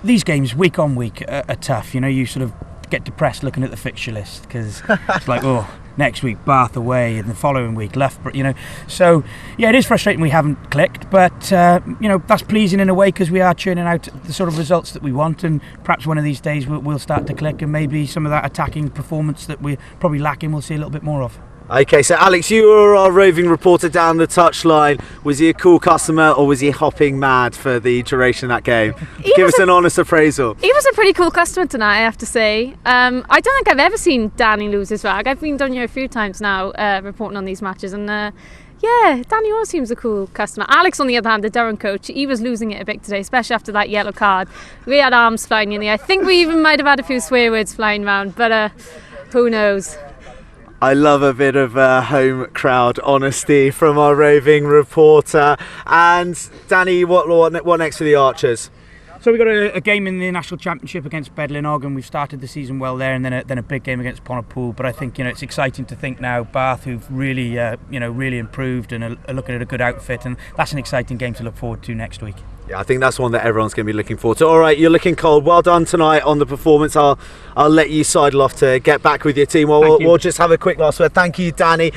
these games week on week are tough. You sort of get depressed looking at the fixture list because it's like, next week Bath away and the following week Loughborough, so yeah, it is frustrating we haven't clicked, but that's pleasing in a way because we are churning out the sort of results that we want, and perhaps one of these days we'll start to click, and maybe some of that attacking performance that we're probably lacking we'll see a little bit more of. Okay, so Alex, you were our roving reporter down the touchline. Was he a cool customer or was he hopping mad for the duration of that game? Give us an honest appraisal. He was a pretty cool customer tonight, I have to say. I don't think I've ever seen Danny lose his rag. I've been down here a few times now reporting on these matches, and yeah, Danny always seems a cool customer. Alex, on the other hand, the Durham coach, he was losing it a bit today, especially after that yellow card. We had arms flying in the air. I think we even might have had a few swear words flying around, but who knows? I love a bit of home crowd honesty from our roving reporter. And Danny, what next for the Archers? So we got a game in the National Championship against Bedlinnog, and we've started the season well there, and then a big game against Pontypool. But I think it's exciting to think now Bath, who've really really improved and are looking at a good outfit, and that's an exciting game to look forward to next week. Yeah, I think that's one that everyone's going to be looking forward to. All right, you're looking cold. Well done tonight on the performance. I'll let you sidle off to get back with your team. We'll just have a quick last word. Thank you, Danny.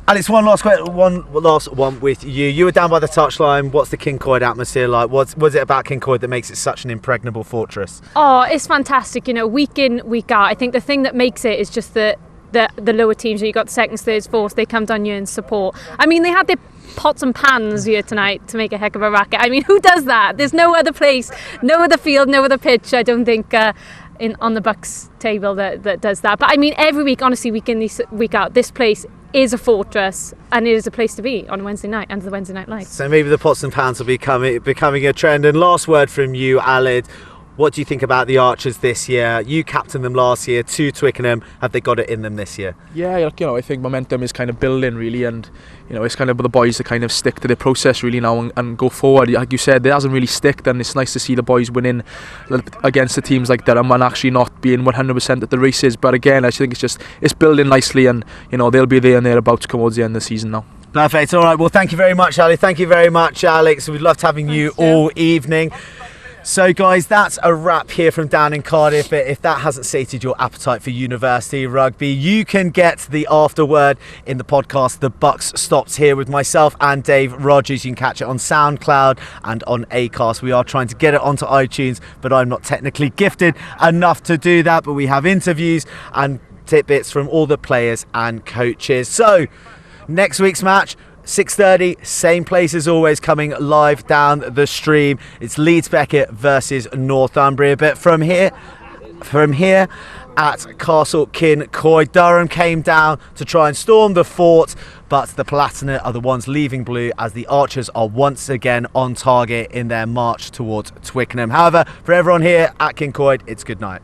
Alex, one last one with you. You were down by the touchline. What's the Kincoid atmosphere like? What's it about Kincoid that makes it such an impregnable fortress? Oh, it's fantastic. Week in, week out. I think the thing that makes it is just the lower teams. You got the seconds, thirds, fourths. They come down here and support. I mean, they had their pots and pans here tonight to make a heck of a racket. I mean, who does that? There's no other place, no other field, no other pitch, I don't think, on the BUCS table that does that. But I mean, every week, honestly, week in, week out, this place is a fortress, and it is a place to be on a Wednesday night under the Wednesday night lights. So maybe the pots and pans will be becoming a trend. And last word from you, Aled. What do you think about the Archers this year? You captained them last year to Twickenham. Have they got it in them this year? Yeah, I think momentum is kind of building really, and it's kind of the boys that kind of stick to the process really now and go forward. Like you said, it hasn't really sticked, and it's nice to see the boys winning against the teams like Durham and actually not being 100% at the races. But again, I think it's building nicely, and they'll be there and thereabouts towards the end of the season now. Perfect. All right. Well, thank you very much, Ali. Thank you very much, Alex. We've loved having you all evening. So guys, that's a wrap here from down in Cardiff. If that hasn't sated your appetite for university rugby, you can get the afterword in the podcast The BUCS Stops here with myself and Dave Rogers. You can catch it on SoundCloud and on Acast. We are trying to get it onto iTunes, but I'm not technically gifted enough to do that. But we have interviews and tidbits from all the players and coaches. So next week's match, 6:30, same place as always, coming live down the stream. It's Leeds Beckett versus Northumbria. But from here at Castle Kincoid, Durham came down to try and storm the fort, but the Palatinate are the ones leaving blue as the Archers are once again on target in their march towards Twickenham. However, for everyone here at Kincoid, it's good night.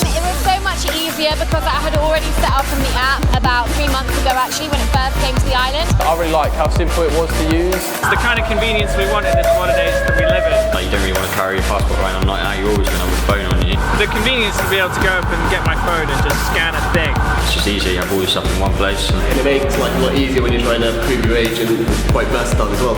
It was so much easier easier because I had already set up on the app about 3 months ago actually when it first came to the island. I really like how simple it was to use. It's the kind of convenience we want in this modern age that we live in. Like, you don't really want to carry your passport around on night out, you're always going to have a phone on you. The convenience to be able to go up and get my phone and just scan a thing. It's just easier, you have all your stuff in one place. It makes life a lot easier when you're trying to prove your age and quite versatile as well.